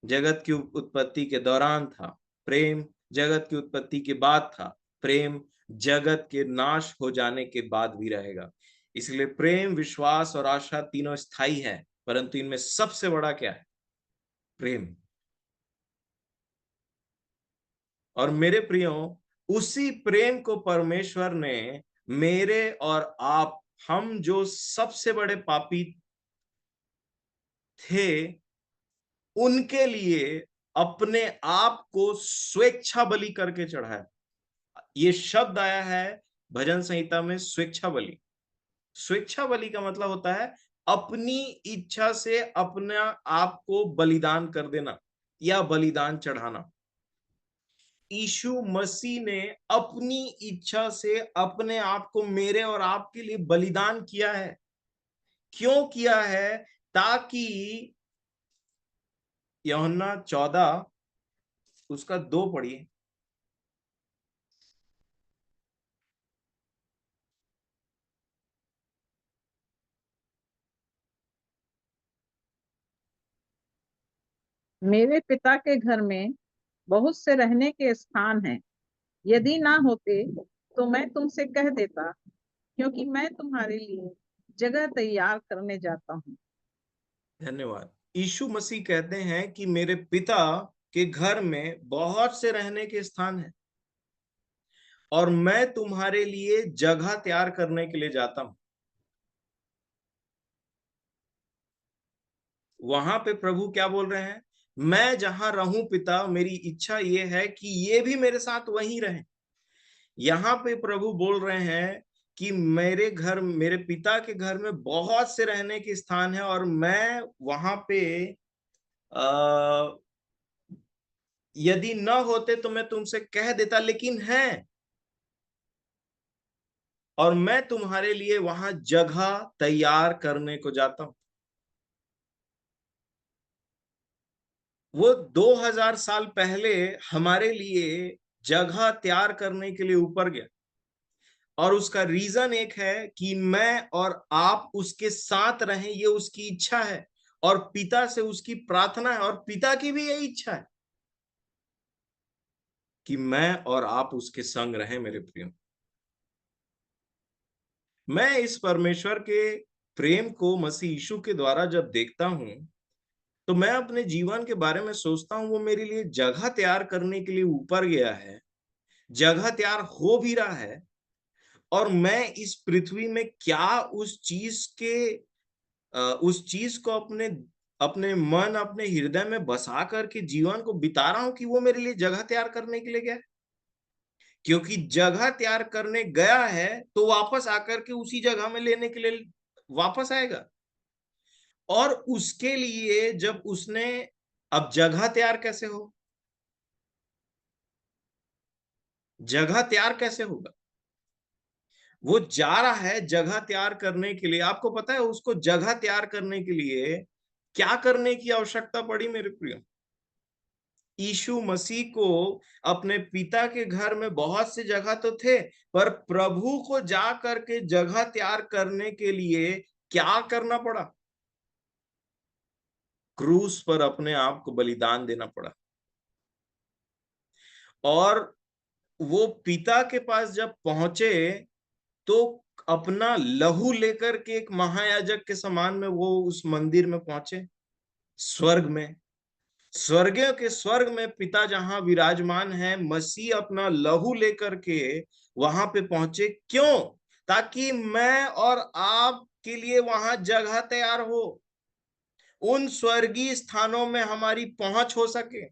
जगत की उत्पत्ति के दौरान था, प्रेम जगत की उत्पत्ति के बाद था, प्रेम जगत के नाश हो जाने के बाद भी रहेगा। इसलिए प्रेम, विश्वास और आशा तीनों स्थायी है, परंतु इनमें सबसे बड़ा क्या है? प्रेम। और मेरे प्रियो, उसी प्रेम को परमेश्वर ने मेरे और आप, हम जो सबसे बड़े पापी थे, उनके लिए अपने आप को स्वेच्छा बलि करके चढ़ाया। ये शब्द आया है भजन संहिता में, स्वेच्छा बलि। स्वेच्छा बलि का मतलब होता है अपनी इच्छा से अपने आप को बलिदान कर देना या बलिदान चढ़ाना। यीशु मसीह ने अपनी इच्छा से अपने आप को मेरे और आपके लिए बलिदान किया है। क्यों किया है? ताकि यूहन्ना 14 उसका 2 पढ़िए। मेरे पिता के घर में बहुत से रहने के स्थान हैं। यदि ना होते तो मैं तुमसे कह देता, क्योंकि मैं तुम्हारे लिए जगह तैयार करने जाता हूँ। धन्यवाद। यीशु मसीह कहते हैं कि मेरे पिता के घर में बहुत से रहने के स्थान हैं और मैं तुम्हारे लिए जगह तैयार करने के लिए जाता हूं। वहां पे प्रभु क्या बोल रहे हैं? मैं जहां रहूं पिता, मेरी इच्छा ये है कि ये भी मेरे साथ वहीं रहें। यहाँ पे प्रभु बोल रहे हैं कि मेरे घर, मेरे पिता के घर में बहुत से रहने के स्थान है और मैं वहां पे यदि न होते तो मैं तुमसे कह देता, लेकिन है, और मैं तुम्हारे लिए वहां जगह तैयार करने को जाता हूं। वो 2000 साल पहले हमारे लिए जगह तैयार करने के लिए ऊपर गया, और उसका रीजन एक है कि मैं और आप उसके साथ रहें, ये उसकी इच्छा है और पिता से उसकी प्रार्थना है, और पिता की भी यही इच्छा है कि मैं और आप उसके संग रहें। मेरे प्रियो, मैं इस परमेश्वर के प्रेम को मसीह यीशु के द्वारा जब देखता हूं तो मैं अपने जीवन के बारे में सोचता हूं, वो मेरे लिए जगह तैयार करने के लिए ऊपर गया है, जगह तैयार हो भी रहा है, और मैं इस पृथ्वी में क्या उस चीज को अपने अपने मन, अपने हृदय में बसा करके जीवन को बिता रहा हूं कि वो मेरे लिए जगह तैयार करने के लिए गया है। क्योंकि जगह तैयार करने गया है तो वापस आकर के उसी जगह में लेने के लिए वापस आएगा। और उसके लिए जब उसने, अब जगह तैयार कैसे हो, जगह तैयार कैसे होगा? वो जा रहा है जगह तैयार करने के लिए। आपको पता है उसको जगह तैयार करने के लिए क्या करने की आवश्यकता पड़ी? मेरे प्रिय, यीशु मसीह को अपने पिता के घर में बहुत से जगह तो थे, पर प्रभु को जा करके जगह तैयार करने के लिए क्या करना पड़ा? क्रूस पर अपने आप को बलिदान देना पड़ा। और वो पिता के पास जब पहुंचे तो अपना लहू लेकर के एक महायाजक के समान में वो उस मंदिर में पहुंचे। स्वर्ग में, स्वर्गीय के स्वर्ग में पिता जहां विराजमान है, मसीह अपना लहू लेकर के वहां पे पहुंचे। क्यों? ताकि मैं और आप के लिए वहां जगह तैयार हो, उन स्वर्गीय स्थानों में हमारी पहुंच हो सके।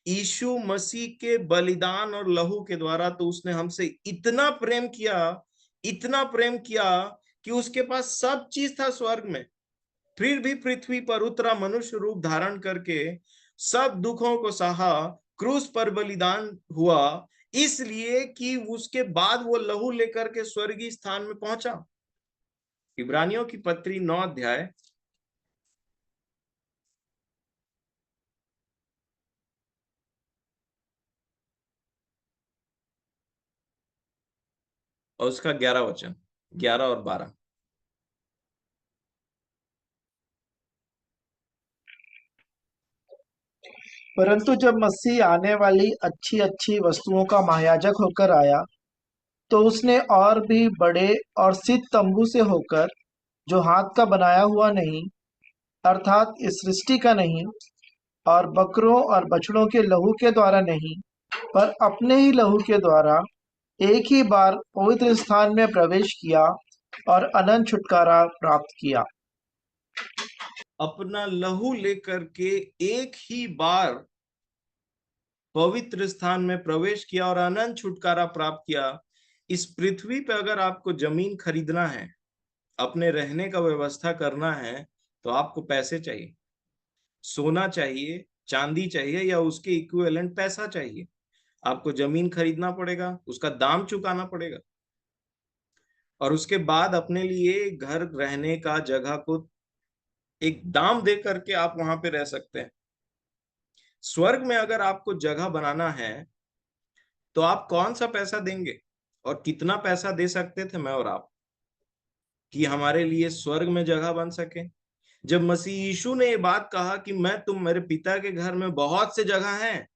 यीशु मसीह के बलिदान और लहू के द्वारा तो उसने हमसे इतना प्रेम किया, इतना प्रेम किया कि उसके पास सब चीज था स्वर्ग में, फिर भी पृथ्वी पर उतरा, मनुष्य रूप धारण करके सब दुखों को सहा, क्रूस पर बलिदान हुआ, इसलिए कि उसके बाद वो लहू लेकर के स्वर्गीय स्थान में पहुंचा। इब्रानियों की पत्री 9 अध्याय और उसका 11 वचन, 11 और 12। परंतु जब मसीह आने वाली अच्छी अच्छी वस्तुओं का महायाजक होकर आया, तो उसने और भी बड़े और सिद्ध तंबू से होकर, जो हाथ का बनाया हुआ नहीं, अर्थात इस सृष्टि का नहीं, और बकरों और बछड़ों के लहू के द्वारा नहीं, पर अपने ही लहू के द्वारा एक ही बार पवित्र स्थान में प्रवेश किया और अनंत छुटकारा प्राप्त किया। अपना लहू लेकर के एक ही बार पवित्र स्थान में प्रवेश किया और अनंत छुटकारा प्राप्त किया। इस पृथ्वी पे अगर आपको जमीन खरीदना है, अपने रहने का व्यवस्था करना है, तो आपको पैसे चाहिए, सोना चाहिए, चांदी चाहिए, या उसके इक्विवेलेंट पैसा चाहिए। आपको जमीन खरीदना पड़ेगा, उसका दाम चुकाना पड़ेगा, और उसके बाद अपने लिए घर, रहने का जगह को एक दाम दे करके आप वहां पे रह सकते हैं। स्वर्ग में अगर आपको जगह बनाना है तो आप कौन सा पैसा देंगे और कितना पैसा दे सकते थे मैं और आप, कि हमारे लिए स्वर्ग में जगह बन सके? जब मसीह यीशु ने ये बात कहा कि मैं तुम मेरे पिता के घर में बहुत से जगह हैं,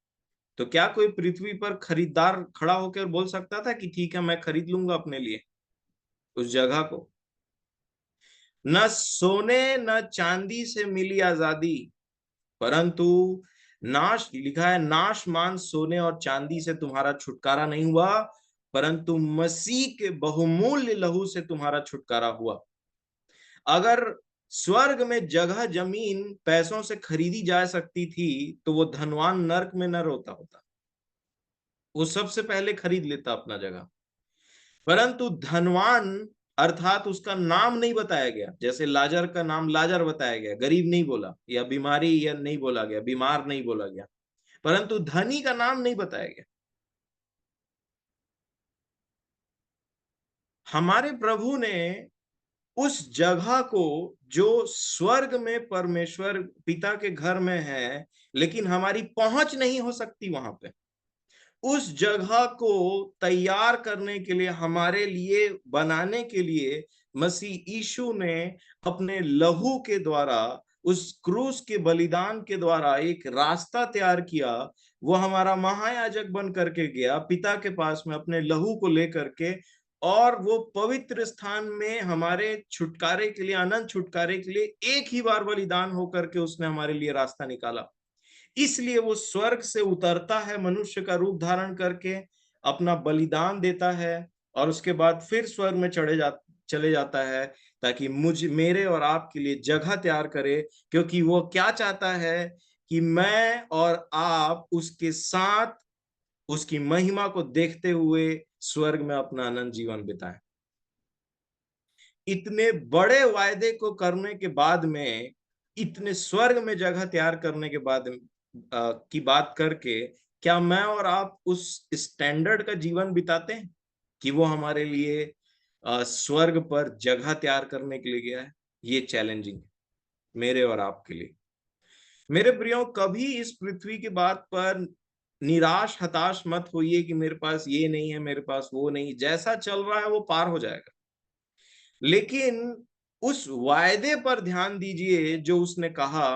तो क्या कोई पृथ्वी पर खरीदार खड़ा होकर बोल सकता था कि ठीक है मैं खरीद लूंगा अपने लिए उस जगह को? न सोने न चांदी से मिली आजादी, परंतु नाश, लिखा है नाशमान सोने और चांदी से तुम्हारा छुटकारा नहीं हुआ, परंतु मसीह के बहुमूल्य लहू से तुम्हारा छुटकारा हुआ। अगर स्वर्ग में जगह जमीन पैसों से खरीदी जा सकती थी तो वो धनवान नर्क में न रोता होता, वो सबसे पहले खरीद लेता अपना जगह। परंतु धनवान अर्थात उसका नाम नहीं बताया गया, जैसे लाजर का नाम लाजर बताया गया, गरीब नहीं बोला, या बीमारी या नहीं बोला गया, बीमार नहीं बोला गया, परंतु धनी का नाम नहीं बताया गया। हमारे प्रभु ने उस जगह को जो स्वर्ग में परमेश्वर पिता के घर में है, लेकिन हमारी पहुंच नहीं हो सकती वहां पे, उस जगह को तैयार करने के लिए, हमारे लिए बनाने के लिए मसीह यीशु ने अपने लहू के द्वारा, उस क्रूस के बलिदान के द्वारा एक रास्ता तैयार किया। वो हमारा महायाजक बन करके गया पिता के पास में अपने लहू को लेकर के, और वो पवित्र स्थान में हमारे छुटकारे के लिए, अनंत छुटकारे के लिए एक ही बार बलिदान होकर के उसने हमारे लिए रास्ता निकाला। इसलिए वो स्वर्ग से उतरता है मनुष्य का रूप धारण करके, अपना बलिदान देता है, और उसके बाद फिर स्वर्ग में चले जाता है, ताकि मेरे और आपके लिए जगह तैयार करे। क्योंकि वो क्या चाहता है कि मैं और आप उसके साथ उसकी महिमा को देखते हुए स्वर्ग में अपना अनंत जीवन बिताएं। इतने बड़े वायदे को करने के बाद में, इतने स्वर्ग में जगह तैयार करने के बाद की बात करके, क्या मैं और आप उस स्टैंडर्ड का जीवन बिताते हैं कि वो हमारे लिए स्वर्ग पर जगह तैयार करने के लिए गया है? ये चैलेंजिंग है मेरे और आपके लिए। मेरे प्रियो, कभी इस पृथ्वी की बात पर निराश हताश मत होइए कि मेरे पास ये नहीं है, मेरे पास वो नहीं। जैसा चल रहा है वो पार हो जाएगा, लेकिन उस वायदे पर ध्यान दीजिए जो उसने कहा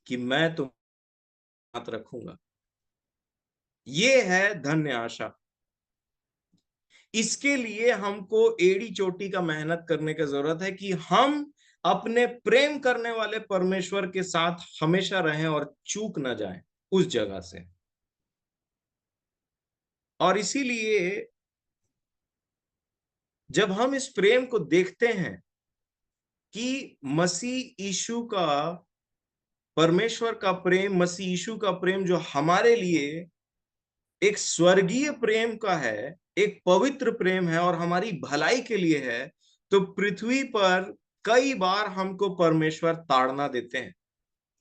कि मैं तुम साथ रखूंगा। ये है धन्य आशा। इसके लिए हमको एड़ी चोटी का मेहनत करने की जरूरत है कि हम अपने प्रेम करने वाले परमेश्वर के साथ हमेशा रहें और चूक ना जाएं उस जगह से। और इसीलिए जब हम इस प्रेम को देखते हैं कि मसीह यीशु का, परमेश्वर का प्रेम, मसीह यीशु का प्रेम जो हमारे लिए एक स्वर्गीय प्रेम का है, एक पवित्र प्रेम है और हमारी भलाई के लिए है, तो पृथ्वी पर कई बार हमको परमेश्वर ताड़ना देते हैं।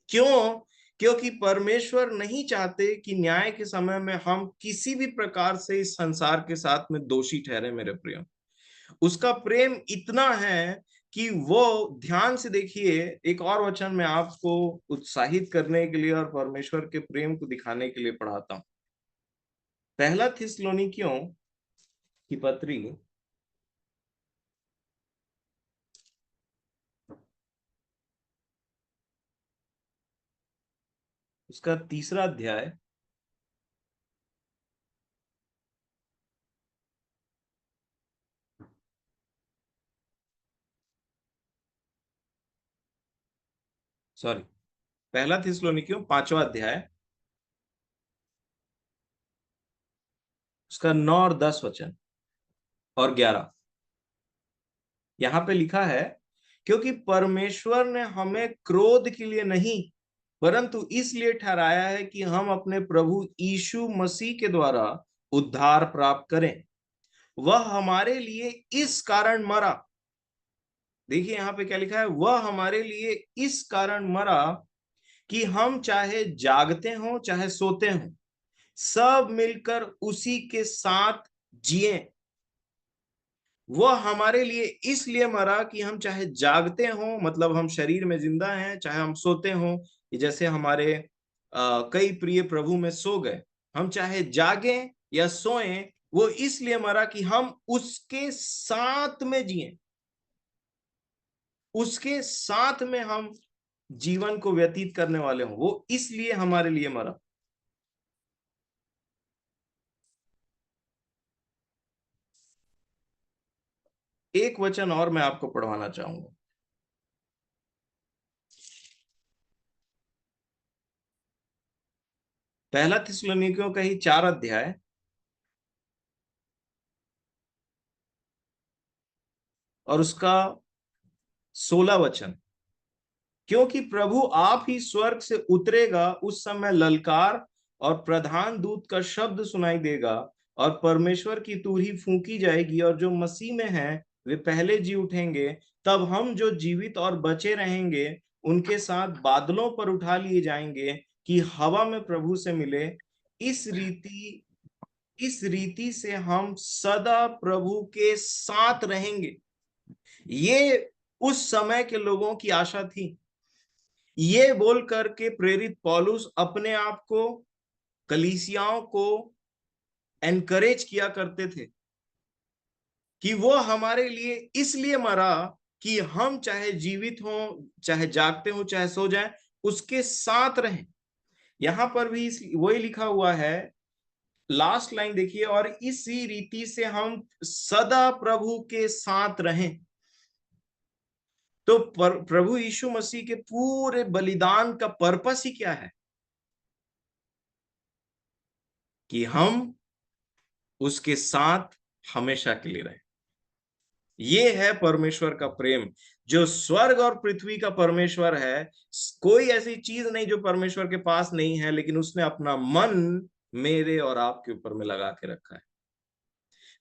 क्यों? क्योंकि परमेश्वर नहीं चाहते कि न्याय के समय में हम किसी भी प्रकार से इस संसार के साथ में दोषी ठहरे। मेरे प्रिय, उसका प्रेम इतना है कि वो, ध्यान से देखिए, एक और वचन मैं आपको उत्साहित करने के लिए और परमेश्वर के प्रेम को दिखाने के लिए पढ़ाता हूं। पहला थिस्सलुनीकियों की पत्री, उसका 3रा अध्याय, सॉरी, पहला थिस्सलुनीकियों 5वां अध्याय, उसका 9 और 10 वचन और 11। यहां पे लिखा है, क्योंकि परमेश्वर ने हमें क्रोध के लिए नहीं परंतु इसलिए ठहराया है कि हम अपने प्रभु यीशु मसीह के द्वारा उद्धार प्राप्त करें। वह हमारे लिए इस कारण मरा। देखिए यहां पे क्या लिखा है, वह हमारे लिए इस कारण मरा कि हम चाहे जागते हों चाहे सोते हों, सब मिलकर उसी के साथ जिए। वह हमारे लिए इसलिए मरा कि हम चाहे जागते हों, मतलब हम शरीर में जिंदा हैं, चाहे हम सोते हों, जैसे हमारे कई प्रिय प्रभु में सो गए, हम चाहे जागें या सोएं, वो इसलिए मरा कि हम उसके साथ में जिए, उसके साथ में हम जीवन को व्यतीत करने वाले हों। वो इसलिए हमारे लिए मरा। एक वचन और मैं आपको पढ़वाना चाहूंगा। पहला थिस्सलुनीकियों का ही 4 अध्याय और उसका 16 वचन। क्योंकि प्रभु आप ही स्वर्ग से उतरेगा, उस समय ललकार और प्रधान दूत का शब्द सुनाई देगा और परमेश्वर की तुरही फूंकी जाएगी, और जो मसीह में हैं वे पहले जी उठेंगे। तब हम जो जीवित और बचे रहेंगे उनके साथ बादलों पर उठा लिए जाएंगे कि हवा में प्रभु से मिले। इस रीति इस रीति से हम सदा प्रभु के साथ रहेंगे। ये उस समय के लोगों की आशा थी। ये बोल करके प्रेरित पौलुस अपने आप को, कलीसियाओं को एनकरेज किया करते थे कि वो हमारे लिए इसलिए मरा कि हम चाहे जीवित हों, चाहे जागते हों, चाहे सो जाएं, उसके साथ रहें। यहां पर भी वही लिखा हुआ है, लास्ट लाइन देखिए, और इसी रीति से हम सदा प्रभु के साथ रहें। तो प्रभु यीशु मसीह के पूरे बलिदान का पर्पस ही क्या है? कि हम उसके साथ हमेशा के लिए रहें। ये है परमेश्वर का प्रेम, जो स्वर्ग और पृथ्वी का परमेश्वर है। कोई ऐसी चीज नहीं जो परमेश्वर के पास नहीं है, लेकिन उसने अपना मन मेरे और आपके ऊपर में लगा के रखा है।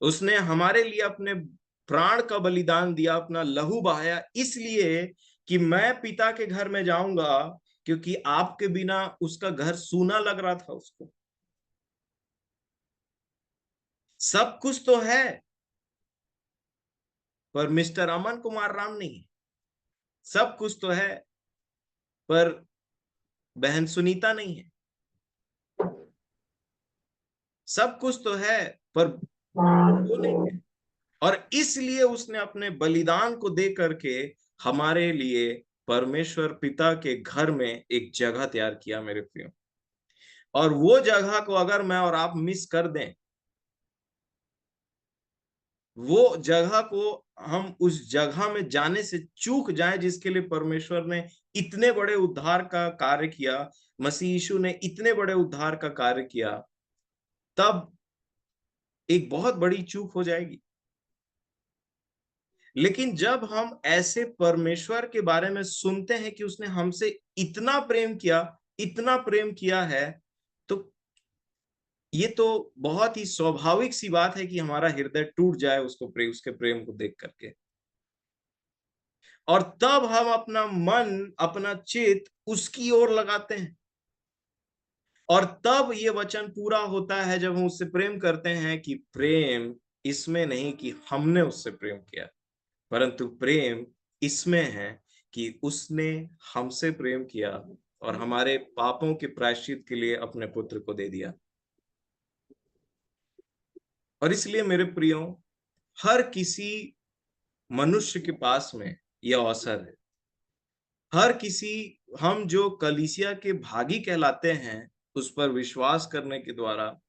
उसने हमारे लिए अपने प्राण का बलिदान दिया, अपना लहू बहाया, इसलिए कि मैं पिता के घर में जाऊंगा, क्योंकि आपके बिना उसका घर सूना लग रहा था उसको। सब कुछ तो है, पर मिस्टर अमन कुमार राम नहीं। सब कुछ तो है, पर बहन सुनीता नहीं है। सब कुछ तो है, पर वो नहीं है। और इसलिए उसने अपने बलिदान को दे करके हमारे लिए परमेश्वर पिता के घर में एक जगह तैयार किया मेरे प्रियो। और वो जगह को अगर मैं और आप मिस कर दें, वो जगह को हम उस जगह में जाने से चूक जाएं जिसके लिए परमेश्वर ने इतने बड़े उद्धार का कार्य किया, मसीह यीशु ने इतने बड़े उद्धार का कार्य किया, तब एक बहुत बड़ी चूक हो जाएगी। लेकिन जब हम ऐसे परमेश्वर के बारे में सुनते हैं कि उसने हमसे इतना प्रेम किया, इतना प्रेम किया है, तो ये तो बहुत ही स्वाभाविक सी बात है कि हमारा हृदय टूट जाए उसके प्रेम को देख करके। और तब हम अपना मन, अपना चित्त उसकी ओर लगाते हैं। और तब ये वचन पूरा होता है जब हम उससे प्रेम करते हैं कि प्रेम इसमें नहीं कि हमने उससे प्रेम किया, परंतु प्रेम इसमें है कि उसने हमसे प्रेम किया और हमारे पापों के प्रायश्चित के लिए अपने पुत्र को दे दिया। और इसलिए मेरे प्रियो, हर किसी मनुष्य के पास में यह अवसर है। हर किसी, हम जो कलीसिया के भागी कहलाते हैं, उस पर विश्वास करने के द्वारा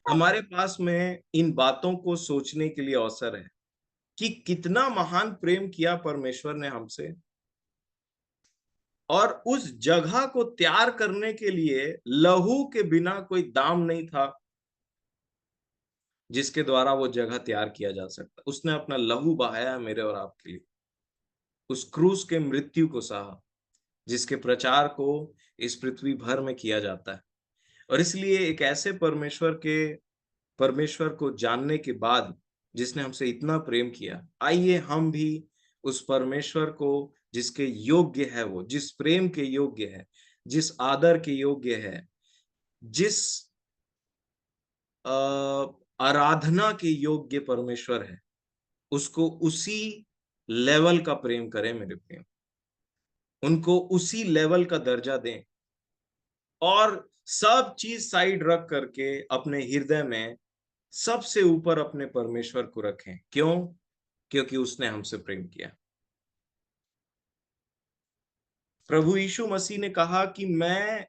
हमारे पास में इन बातों को सोचने के लिए अवसर है कि कितना महान प्रेम किया परमेश्वर ने हमसे। और उस जगह को तैयार करने के लिए लहू के बिना कोई दाम नहीं था जिसके द्वारा वो जगह तैयार किया जा सकता। उसने अपना लहू बहाया मेरे और आपके लिए, उस क्रूस के मृत्यु को सहा, जिसके प्रचार को इस पृथ्वी भर में किया जाता है। और इसलिए एक ऐसे परमेश्वर को जानने के बाद, जिसने हमसे इतना प्रेम किया, आइए हम भी उस परमेश्वर को, जिसके योग्य है, वो जिस प्रेम के योग्य है, जिस आदर के योग्य है, जिस आराधना के योग्य परमेश्वर है, उसको उसी लेवल का प्रेम करें मेरे प्रेम, उनको उसी लेवल का दर्जा दें और सब चीज साइड रख करके अपने हृदय में सबसे ऊपर अपने परमेश्वर को रखें। क्यों? क्योंकि उसने हमसे प्रेम किया। प्रभु यीशु मसीह ने कहा कि मैं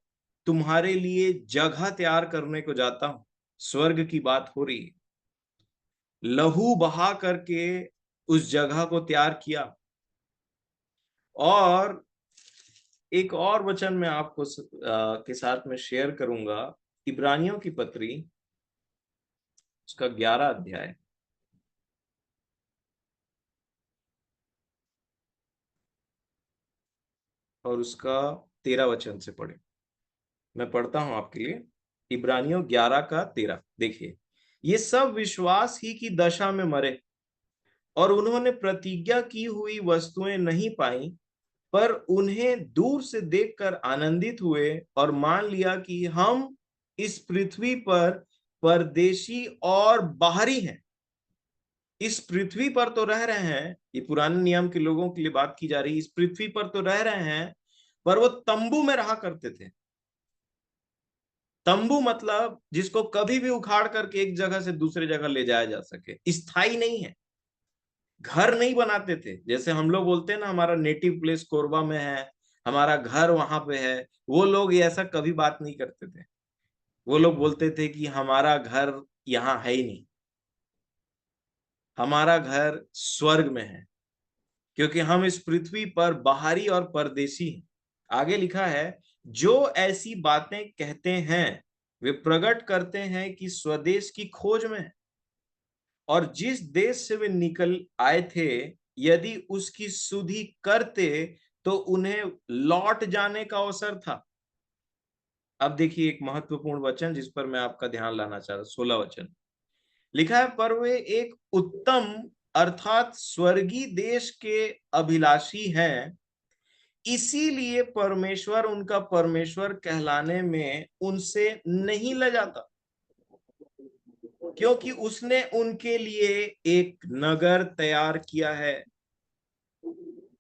तुम्हारे लिए जगह तैयार करने को जाता हूं। स्वर्ग की बात हो रही है। लहू बहा करके उस जगह को तैयार किया। और एक और वचन मैं आपको के साथ में शेयर करूंगा, इब्रानियों की पत्री उसका 11 अध्याय और उसका 13 वचन से पढ़े। मैं पढ़ता हूं आपके लिए, इब्रानियों 11 का 13। देखिए, ये सब विश्वास ही की दशा में मरे और उन्होंने प्रतिज्ञा की हुई वस्तुएं नहीं पाई, पर उन्हें दूर से देखकर आनंदित हुए और मान लिया कि हम इस पृथ्वी पर परदेशी और बाहरी हैं। इस पृथ्वी पर तो रह रहे हैं, ये पुराने नियम के लोगों के लिए बात की जा रही है, इस पृथ्वी पर तो रह रहे हैं, पर वो तंबू में रहा करते थे। तंबू मतलब जिसको कभी भी उखाड़ करके एक जगह से दूसरी जगह ले जाया जा सके, स्थायी नहीं है। घर नहीं बनाते थे, जैसे हम लोग बोलते हैं ना हमारा नेटिव प्लेस कोरबा में है, हमारा घर वहां पे है। वो लोग ऐसा कभी बात नहीं करते थे। वो लोग बोलते थे कि हमारा घर यहाँ है ही नहीं, हमारा घर स्वर्ग में है, क्योंकि हम इस पृथ्वी पर बाहरी और परदेशी हैं। आगे लिखा है, जो ऐसी बातें कहते हैं वे प्रकट करते हैं कि स्वदेश की खोज में है, और जिस देश से वे निकल आए थे यदि उसकी सुधि करते तो उन्हें लौट जाने का अवसर था। अब देखिए एक महत्वपूर्ण वचन जिस पर मैं आपका ध्यान लाना चाह रहा, 16 वचन लिखा है, पर वे एक उत्तम अर्थात स्वर्गीय देश के अभिलाषी हैं, इसीलिए परमेश्वर उनका परमेश्वर कहलाने में उनसे नहीं लजाता, क्योंकि उसने उनके लिए एक नगर तैयार किया है।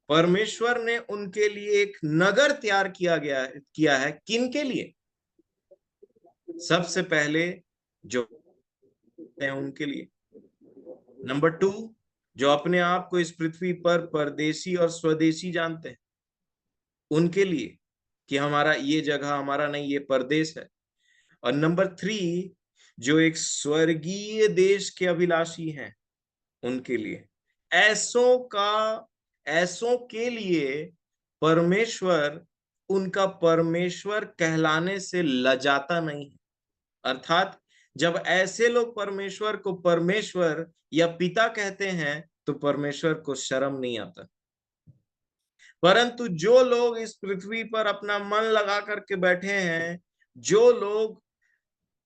परमेश्वर ने उनके लिए एक नगर तैयार किया है। किन के लिए? सबसे पहले जो है उनके लिए। नंबर 2, जो अपने आप को इस पृथ्वी पर परदेशी और स्वदेशी जानते हैं, उनके लिए कि हमारा ये जगह हमारा नहीं, ये परदेश है। और नंबर 3, जो एक स्वर्गीय देश के अभिलाषी हैं, उनके लिए। ऐसों के लिए परमेश्वर उनका परमेश्वर कहलाने से लजाता नहीं है। अर्थात जब ऐसे लोग परमेश्वर को परमेश्वर या पिता कहते हैं तो परमेश्वर को शर्म नहीं आता। परंतु जो लोग इस पृथ्वी पर अपना मन लगा करके बैठे हैं, जो लोग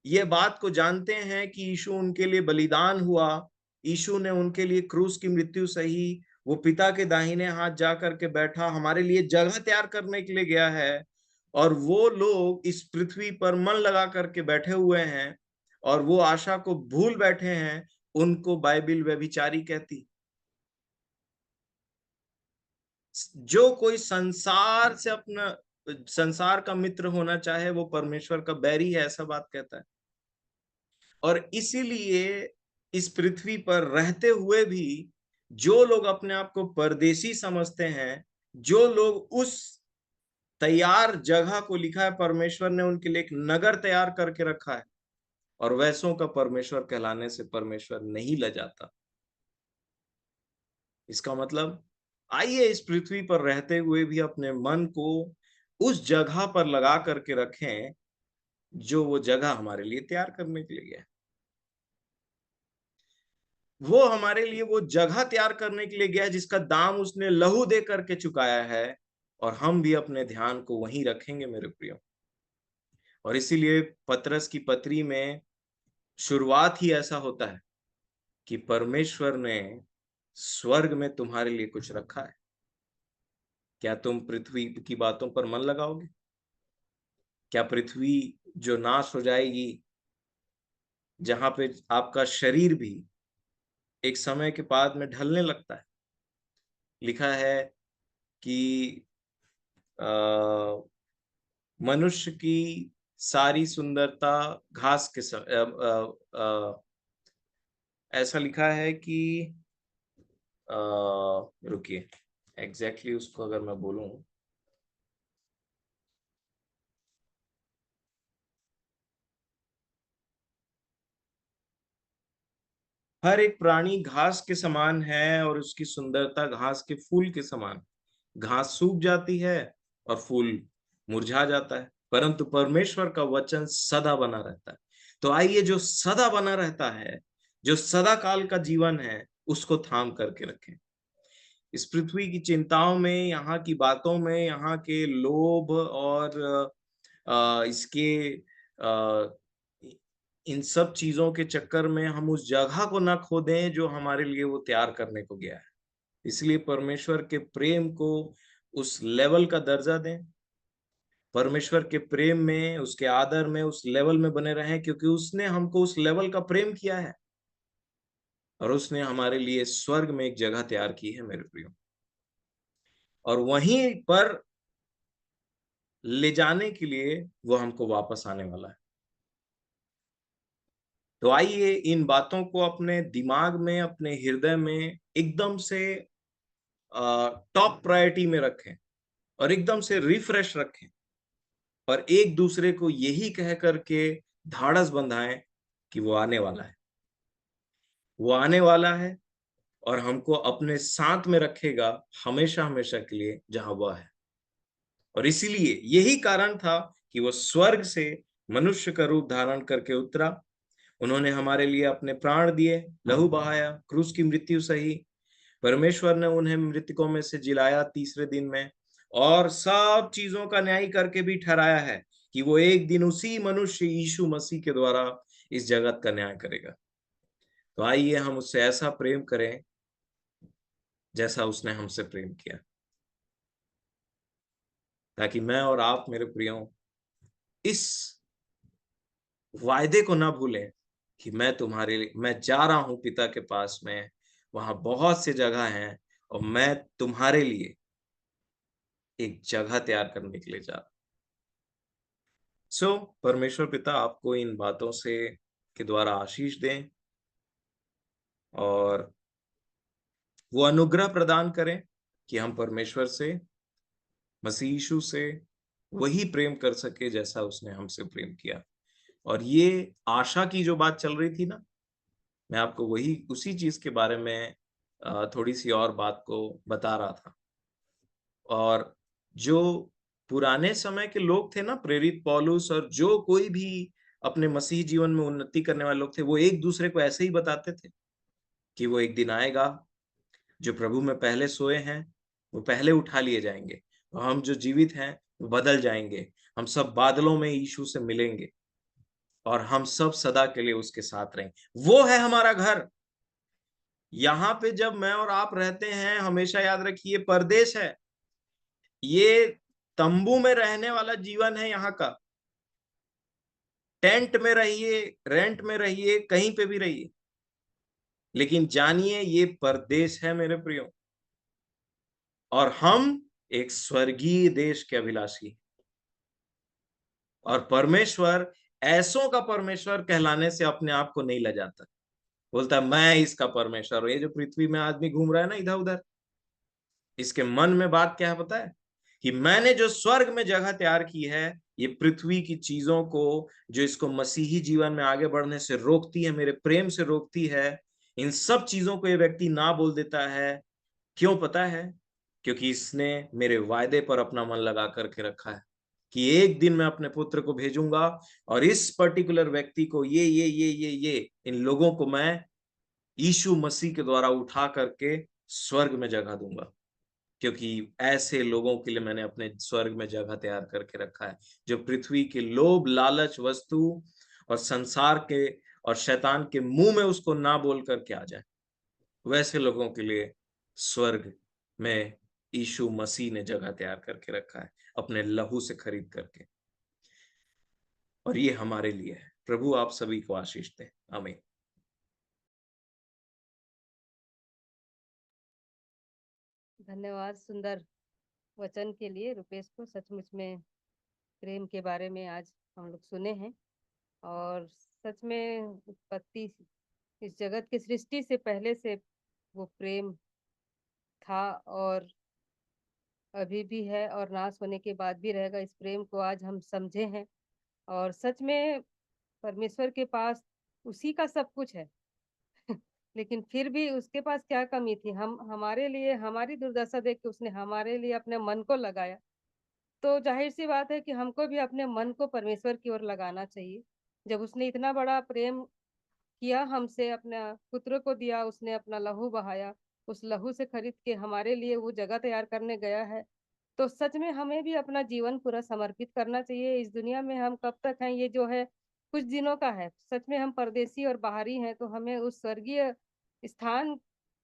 ये बात को जानते हैं कि यीशु उनके लिए बलिदान हुआ, यीशु ने उनके लिए क्रूस की मृत्यु सही, वो पिता के दाहिने हाथ जा करके बैठा, हमारे लिए जगह तैयार करने के लिए गया है, और वो लोग इस पृथ्वी पर मन लगा करके बैठे हुए हैं और वो आशा को भूल बैठे हैं, उनको बाइबिल व्यभिचारी कहती। जो कोई संसार से अपना संसार का मित्र होना चाहे वो परमेश्वर का बैरी है, ऐसा बात कहता है। और इसीलिए इस पृथ्वी पर रहते हुए भी जो लोग अपने आप को परदेशी समझते हैं, जो लोग उस तैयार जगह को, लिखा है परमेश्वर ने उनके लिए एक नगर तैयार करके रखा है, और वैसों का परमेश्वर कहलाने से परमेश्वर नहीं लजाता। इसका मतलब आइए इस पृथ्वी पर रहते हुए भी अपने मन को उस जगह पर लगा करके रखें जो वो जगह हमारे लिए तैयार करने के लिए है। वो हमारे लिए वो जगह तैयार करने के लिए गया है जिसका दाम उसने लहू दे करके चुकाया है, और हम भी अपने ध्यान को वहीं रखेंगे मेरे प्रियो। और इसीलिए पतरस की पत्री में शुरुआत ही ऐसा होता है कि परमेश्वर ने स्वर्ग में तुम्हारे लिए कुछ रखा है। क्या तुम पृथ्वी की बातों पर मन लगाओगे? क्या पृथ्वी जो नाश हो जाएगी, जहां पे आपका शरीर भी एक समय के बाद में ढलने लगता है, लिखा है कि मनुष्य की सारी सुंदरता घास के ऐसा लिखा है कि रुकिए, एग्जैक्टली उसको अगर मैं बोलूं, हर एक प्राणी घास के समान है और उसकी सुंदरता घास के फूल के समान। घास सूख जाती है और फूल मुरझा जाता है, परंतु परमेश्वर का वचन सदा बना रहता है। तो आइए जो सदा बना रहता है, जो सदा काल का जीवन है, उसको थाम करके रखें। इस पृथ्वी की चिंताओं में, यहाँ की बातों में, यहाँ के लोभ और इसके इन सब चीजों के चक्कर में हम उस जगह को ना खो दें जो हमारे लिए वो तैयार करने को गया है। इसलिए परमेश्वर के प्रेम को उस लेवल का दर्जा दें, परमेश्वर के प्रेम में, उसके आदर में, उस लेवल में बने रहें, क्योंकि उसने हमको उस लेवल का प्रेम किया है और उसने हमारे लिए स्वर्ग में एक जगह तैयार की है मेरे प्रियो, और वहीं पर ले जाने के लिए वो हमको वापस आने वाला है। तो आइए इन बातों को अपने दिमाग में, अपने हृदय में एकदम से टॉप प्रायोरिटी में रखें और एकदम से रिफ्रेश रखें, और एक दूसरे को यही कह करके धाड़स बंधाएं कि वो आने वाला है, वो आने वाला है और हमको अपने साथ में रखेगा हमेशा हमेशा के लिए जहां वह है। और इसीलिए यही कारण था कि वो स्वर्ग से मनुष्य का रूप धारण करके उतरा। उन्होंने हमारे लिए अपने प्राण दिए, लहू बहाया, क्रूस की मृत्यु सही। परमेश्वर ने उन्हें मृतकों में से जिलाया तीसरे दिन में, और सब चीजों का न्याय करके भी ठहराया है कि वो एक दिन उसी मनुष्य यीशु मसीह के द्वारा इस जगत का न्याय करेगा। तो आइए हम उससे ऐसा प्रेम करें जैसा उसने हमसे प्रेम किया, ताकि मैं और आप मेरे प्रियो इस वायदे को ना भूलें कि मैं जा रहा हूं पिता के पास में, वहां बहुत सी जगह हैं और मैं तुम्हारे लिए एक जगह तैयार करने के लिए जा रहा हूं। परमेश्वर पिता आपको इन बातों से के द्वारा आशीष दें और वो अनुग्रह प्रदान करें कि हम परमेश्वर से, मसीह यीशु से वही प्रेम कर सके जैसा उसने हमसे प्रेम किया। और ये आशा की जो बात चल रही थी ना, मैं आपको वही उसी चीज के बारे में थोड़ी सी और बात को बता रहा था। और जो पुराने समय के लोग थे ना, प्रेरित पौलुस और जो कोई भी अपने मसीह जीवन में उन्नति करने वाले लोग थे, वो एक दूसरे को ऐसे ही बताते थे कि वो एक दिन आएगा, जो प्रभु में पहले सोए हैं वो पहले उठा लिए जाएंगे, और हम जो जीवित हैं वो बदल जाएंगे, हम सब बादलों में यीशु से मिलेंगे और हम सब सदा के लिए उसके साथ रहेंगे। वो है हमारा घर। यहाँ पे जब मैं और आप रहते हैं, हमेशा याद रखिए परदेश है, ये तंबू में रहने वाला जीवन है यहाँ का। टेंट में रहिए, रेंट में रहिए, कहीं पे भी रहिए, लेकिन जानिए ये परदेश है मेरे प्रियो, और हम एक स्वर्गीय देश के अभिलाषी। और परमेश्वर ऐसों का परमेश्वर कहलाने से अपने आप को नहीं लजाता, बोलता मैं इसका परमेश्वर हूं। ये जो पृथ्वी में आदमी घूम रहा है ना इधर उधर, इसके मन में बात क्या है पता है? कि मैंने जो स्वर्ग में जगह तैयार की है, ये पृथ्वी की चीजों को जो इसको मसीही जीवन में आगे बढ़ने से रोकती है, मेरे प्रेम से रोकती है, इन सब चीजों को ये व्यक्ति ना बोल देता है। क्यों पता है? क्योंकि इसने मेरे वायदे पर अपना मन लगा करके रखा है कि एक दिन मैं अपने पुत्र को भेजूंगा और इस पर्टिकुलर व्यक्ति को ये इन लोगों को मैं यीशु मसीह के द्वारा उठा करके स्वर्ग में जगह दूंगा, क्योंकि ऐसे लोगों के लिए मैंने अपने स्वर्ग में जगह तैयार करके रखा है, जो पृथ्वी के लोभ, लालच, वस्तु और संसार के और शैतान के मुंह में उसको ना बोल करके आ जाए। वैसे लोगों के लिए स्वर्ग में यीशु मसीह ने जगह तैयार करके रखा है, अपने लहू से खरीद करके, और ये हमारे लिए है। प्रभु आप सभी को आशीष दे। आमीन। धन्यवाद सुंदर वचन के लिए रुपेश को। सचमुच में प्रेम के बारे में आज हम लोग सुने हैं, और सच में उत्पत्ति, इस जगत की सृष्टि से पहले से वो प्रेम था और अभी भी है और नाश होने के बाद भी रहेगा। इस प्रेम को आज हम समझे हैं, और सच में परमेश्वर के पास उसी का सब कुछ है। लेकिन फिर भी उसके पास क्या कमी थी, हम हमारे लिए हमारी दुर्दशा देख के उसने हमारे लिए अपने मन को लगाया। तो जाहिर सी बात है कि हमको भी अपने मन को परमेश्वर की ओर लगाना चाहिए। जब उसने इतना बड़ा प्रेम किया हमसे, अपना पुत्र को दिया, उसने अपना लहू बहाया, उस लहू से खरीद के हमारे लिए वो जगह तैयार करने गया है, तो सच में हमें भी अपना जीवन पूरा समर्पित करना चाहिए। इस दुनिया में हम कब तक हैं, ये जो है कुछ दिनों का है। सच में हम परदेसी और बाहरी हैं, तो हमें उस स्वर्गीय स्थान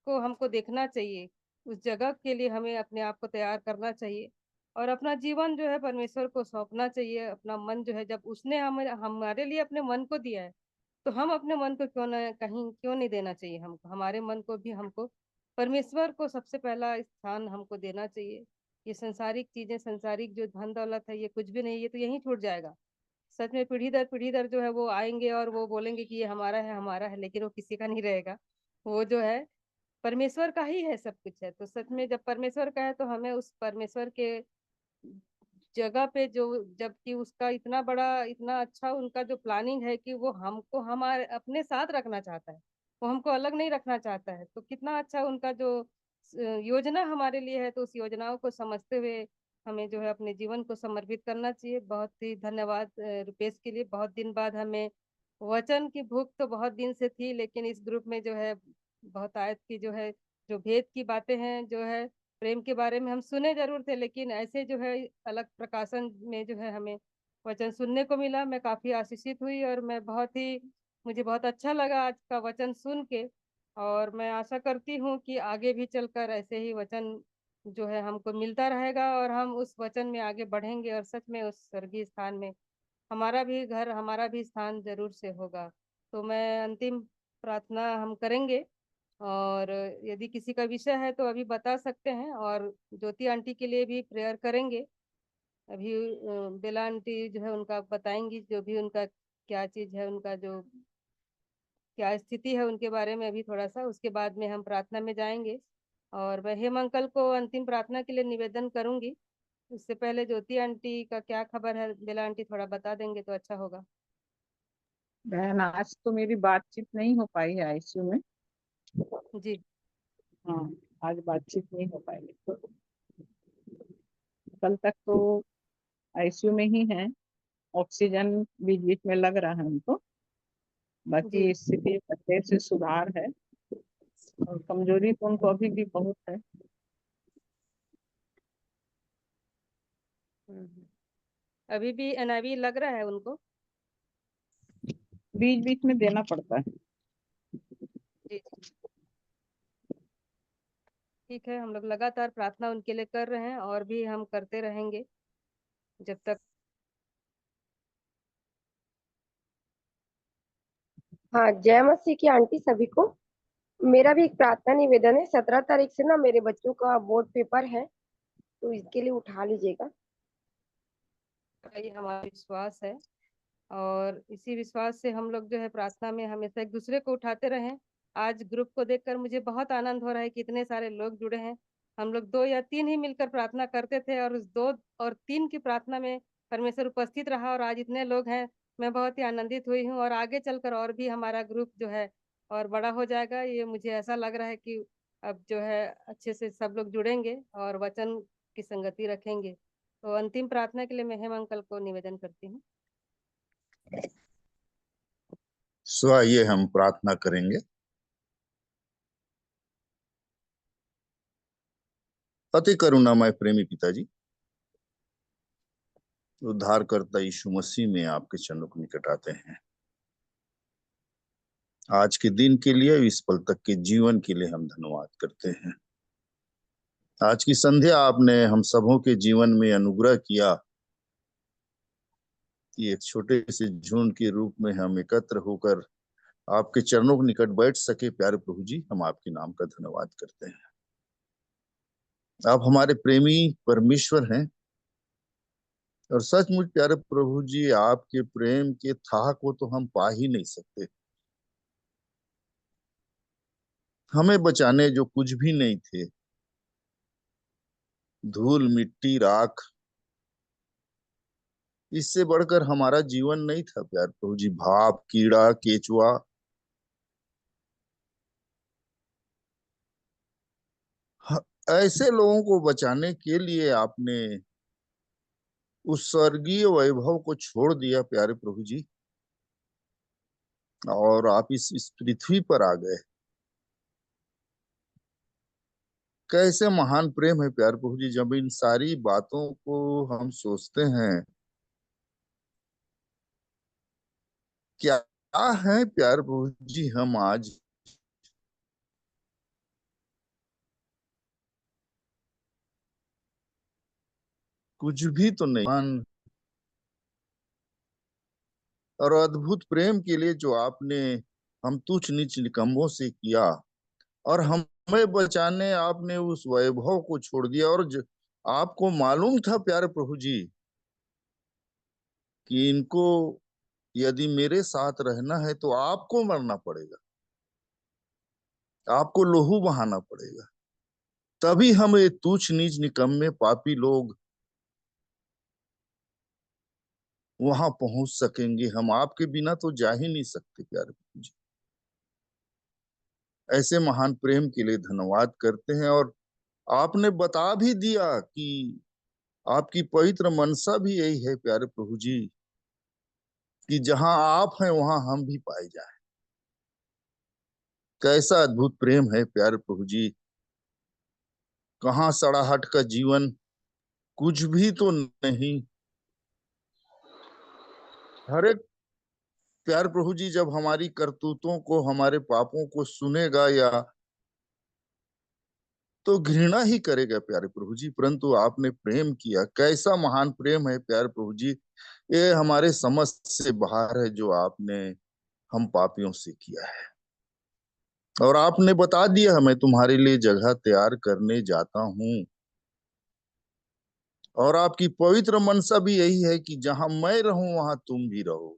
को हमको देखना चाहिए। उस जगह के लिए हमें अपने आप को तैयार करना चाहिए और अपना जीवन जो है परमेश्वर को सौंपना चाहिए। अपना मन जो है, जब उसने हमें हमारे लिए अपने मन को दिया है, तो हम अपने मन को क्यों नहीं देना चाहिए हमको। हमारे मन को भी हमको परमेश्वर को सबसे पहला स्थान हमको देना चाहिए। ये संसारिक चीजें, संसारिक जो धन दौलत है, ये कुछ भी नहीं, ये तो यहीं छूट जाएगा। सच में पीढ़ी दर जो है वो आएंगे और वो बोलेंगे कि ये हमारा है, हमारा है, लेकिन वो किसी का नहीं रहेगा। वो जो है परमेश्वर का ही है, सब कुछ है। तो सच में जब परमेश्वर का है, तो हमें उस परमेश्वर के जगह पे जो, जबकि उसका इतना बड़ा, इतना अच्छा उनका जो प्लानिंग है कि वो हमको हमारे अपने साथ रखना चाहता है, वो हमको अलग नहीं रखना चाहता है। तो कितना अच्छा उनका जो योजना हमारे लिए है, तो उस योजनाओं को समझते हुए हमें जो है अपने जीवन को समर्पित करना चाहिए। बहुत ही धन्यवाद रुपेश के लिए। बहुत दिन बाद हमें वचन की भूख तो बहुत दिन से थी, लेकिन इस ग्रुप में जो है बहुत आयत की जो है, जो भेद की बातें हैं, जो है प्रेम के बारे में हम सुने जरूर थे, लेकिन ऐसे जो है अलग प्रकाशन में जो है हमें वचन सुनने को मिला। मैं काफी आशीषित हुई और मैं बहुत ही, मुझे बहुत अच्छा लगा आज का वचन सुन के। और मैं आशा करती हूँ कि आगे भी चलकर ऐसे ही वचन जो है हमको मिलता रहेगा और हम उस वचन में आगे बढ़ेंगे और सच में उस स्वर्गीय स्थान में हमारा भी घर, हमारा भी स्थान जरूर से होगा। तो मैं अंतिम प्रार्थना हम करेंगे और यदि किसी का विषय है तो अभी बता सकते हैं, और ज्योति आंटी के लिए भी प्रेयर करेंगे। अभी बेला आंटी जो है उनका बताएंगी, जो भी उनका क्या चीज है, उनका जो क्या स्थिति है उनके बारे में अभी थोड़ा सा, उसके बाद में हम प्रार्थना में जाएंगे। और मैं हेम अंकल को अंतिम प्रार्थना के लिए निवेदन करूंगी। उससे पहले ज्योति आंटी का क्या खबर है, बेला आंटी थोड़ा बता देंगे तो अच्छा होगा। बहन, आज तो मेरी बातचीत नहीं हो पाई है आईसीयू में। जी। हाँ, आज बातचीत नहीं हो पाई। कल तक तो आईसीयू में ही है, ऑक्सीजन बीच बीच में लग रहा है उनको। जी। बाकी स्थिति अच्छे से सुधार है और कमजोरी तो उनको अभी भी बहुत है। अभी भी एनआईवी लग रहा है उनको। बीच बीच में देना पड़ता है। जी जी। ठीक है, हम लोग लगातार प्रार्थना उनके लिए कर रहे हैं और भी हम करते रहेंगे जब तक। हाँ, जय मसीह की आंटी सभी को। मेरा भी एक प्रार्थना निवेदन है। 17 तारीख से ना मेरे बच्चों का बोर्ड पेपर है, तो इसके लिए उठा लीजिएगा। ये हमारा विश्वास है और इसी विश्वास से हम लोग जो है प्रार्थना में हमेशा एक दूसरे को उठाते रहें। आज ग्रुप को देखकर मुझे बहुत आनंद हो रहा है कि इतने सारे लोग जुड़े हैं। हम लोग 2 या 3 ही मिलकर प्रार्थना करते थे और उस 2 और 3 की प्रार्थना में परमेश्वर उपस्थित रहा और आज इतने लोग हैं। मैं बहुत ही आनंदित हुई हूँ और आगे चलकर और भी हमारा ग्रुप जो है और बड़ा हो जाएगा। ये मुझे ऐसा लग रहा है कि अब जो है अच्छे से सब लोग जुड़ेंगे और वचन की संगति रखेंगे। तो अंतिम प्रार्थना के लिए मैं हेम अंकल को निवेदन करती हूँ। सो आइए हम प्रार्थना करेंगे। अति करुणामय प्रेमी पिताजी, उद्धारकर्ता यीशु मसीह में आपके चरणों के निकट आते हैं। आज के दिन के लिए, इस पल तक के जीवन के लिए हम धन्यवाद करते हैं। आज की संध्या आपने हम सबों के जीवन में अनुग्रह किया कि एक छोटे से झुंड के रूप में हम एकत्र होकर आपके चरणों के निकट बैठ सके। प्यारे प्रभु जी, हम आपके नाम का धन्यवाद करते हैं। आप हमारे प्रेमी परमेश्वर हैं और सचमुच प्यारे प्रभु जी, आपके प्रेम के थाह को तो हम पा ही नहीं सकते। हमें बचाने जो कुछ भी नहीं थे, धूल मिट्टी राख, इससे बढ़कर हमारा जीवन नहीं था प्यारे प्रभु जी। भाप कीड़ा केचुआ ऐसे लोगों को बचाने के लिए आपने उस स्वर्गीय वैभव को छोड़ दिया प्यारे प्रभु जी, और आप इस पृथ्वी पर आ गए। कैसे महान प्रेम है प्यारे प्रभु जी। जब इन सारी बातों को हम सोचते हैं, क्या है प्यारे प्रभु जी, हम आज कुछ भी तो नहीं। और अद्भुत प्रेम के लिए जो आपने हम तुच्छ नीच निकम्मों से किया, और हमें बचाने आपने उस वैभव को छोड़ दिया। और आपको मालूम था प्यारे प्रभु जी कि इनको यदि मेरे साथ रहना है तो आपको मरना पड़ेगा, आपको लोहू बहाना पड़ेगा, तभी हम ये तुच्छ नीच निकम्मे पापी लोग वहां पहुंच सकेंगे। हम आपके बिना तो जा ही नहीं सकते प्यारे प्रभु जी। ऐसे महान प्रेम के लिए धन्यवाद करते हैं। और आपने बता भी दिया कि आपकी पवित्र मनसा भी यही है प्यारे प्रभु जी कि जहां आप हैं वहां हम भी पाए जाएं। कैसा अद्भुत प्रेम है प्यारे प्रभु जी। कहाँ सड़ाहट का जीवन, कुछ भी तो नहीं। हर एक प्यारे प्रभु जी जब हमारी करतूतों को, हमारे पापों को सुनेगा या तो घृणा ही करेगा प्यारे प्रभु जी, परंतु आपने प्रेम किया। कैसा महान प्रेम है प्यारे प्रभु जी, ये हमारे समझ से बाहर है जो आपने हम पापियों से किया है। और आपने बता दिया, मैं तुम्हारे लिए जगह तैयार करने जाता हूँ। और आपकी पवित्र मनसा भी यही है कि जहां मैं रहूं वहां तुम भी रहो।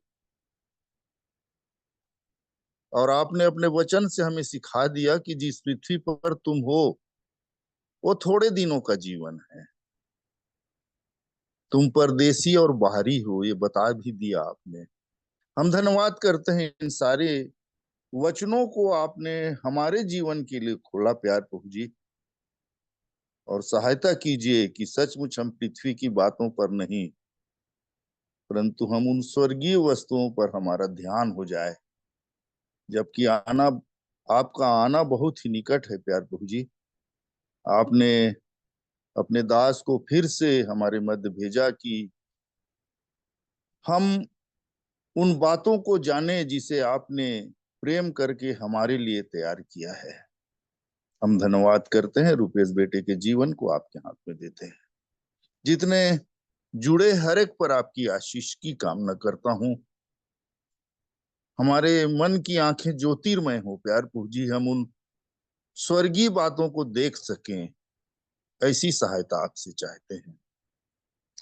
और आपने अपने वचन से हमें सिखा दिया कि जिस पृथ्वी पर तुम हो वो थोड़े दिनों का जीवन है, तुम परदेसी और बाहरी हो, ये बता भी दिया आपने। हम धन्यवाद करते हैं इन सारे वचनों को आपने हमारे जीवन के लिए खोला प्यार प्रभु जी। और सहायता कीजिए कि सचमुच हम पृथ्वी की बातों पर नहीं, परंतु हम उन स्वर्गीय वस्तुओं पर हमारा ध्यान हो जाए, जबकि आपका आना बहुत ही निकट है प्यार प्रभु जी। आपने अपने दास को फिर से हमारे मध्य भेजा कि हम उन बातों को जाने जिसे आपने प्रेम करके हमारे लिए तैयार किया है। हम धन्यवाद करते हैं, रुपेश बेटे के जीवन को आपके हाथ में देते हैं। जितने जुड़े हर एक पर आपकी आशीष की कामना करता हूं। हमारे मन की आंखें ज्योतिर्मय हो प्यार प्रभु जी, हम उन स्वर्गीय बातों को देख सकें, ऐसी सहायता आपसे चाहते हैं।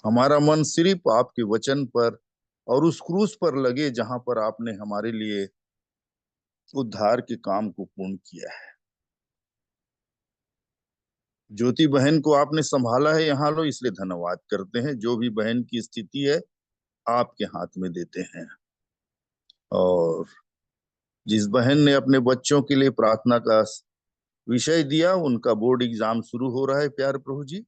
हमारा मन सिर्फ आपके वचन पर और उस क्रूस पर लगे जहां पर आपने हमारे लिए उद्धार के काम को पूर्ण किया है। ज्योति बहन को आपने संभाला है यहाँ लो, इसलिए धन्यवाद करते हैं। जो भी बहन की स्थिति है आपके हाथ में देते हैं। और जिस बहन ने अपने बच्चों के लिए प्रार्थना का विषय दिया, उनका बोर्ड एग्जाम शुरू हो रहा है प्यार प्रभु जी,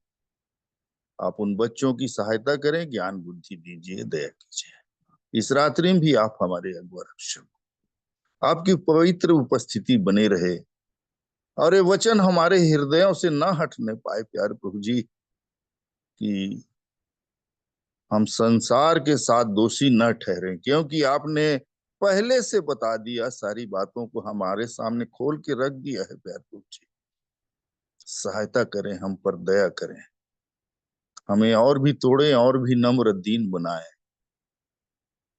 आप उन बच्चों की सहायता करें, ज्ञान बुद्धि दीजिए, दया कीजिए। इस रात्रि में भी आप हमारे अगुआ रक्षक, आपकी पवित्र उपस्थिति बने रहे और ये वचन हमारे हृदयों से न हटने पाए प्यार प्रभु जी, कि हम संसार के साथ दोषी न ठहरे, क्योंकि आपने पहले से बता दिया, सारी बातों को हमारे सामने खोल के रख दिया है प्यार प्रभु जी। सहायता करें, हम पर दया करें, हमें और भी तोड़े और भी नम्र दीन बनाए।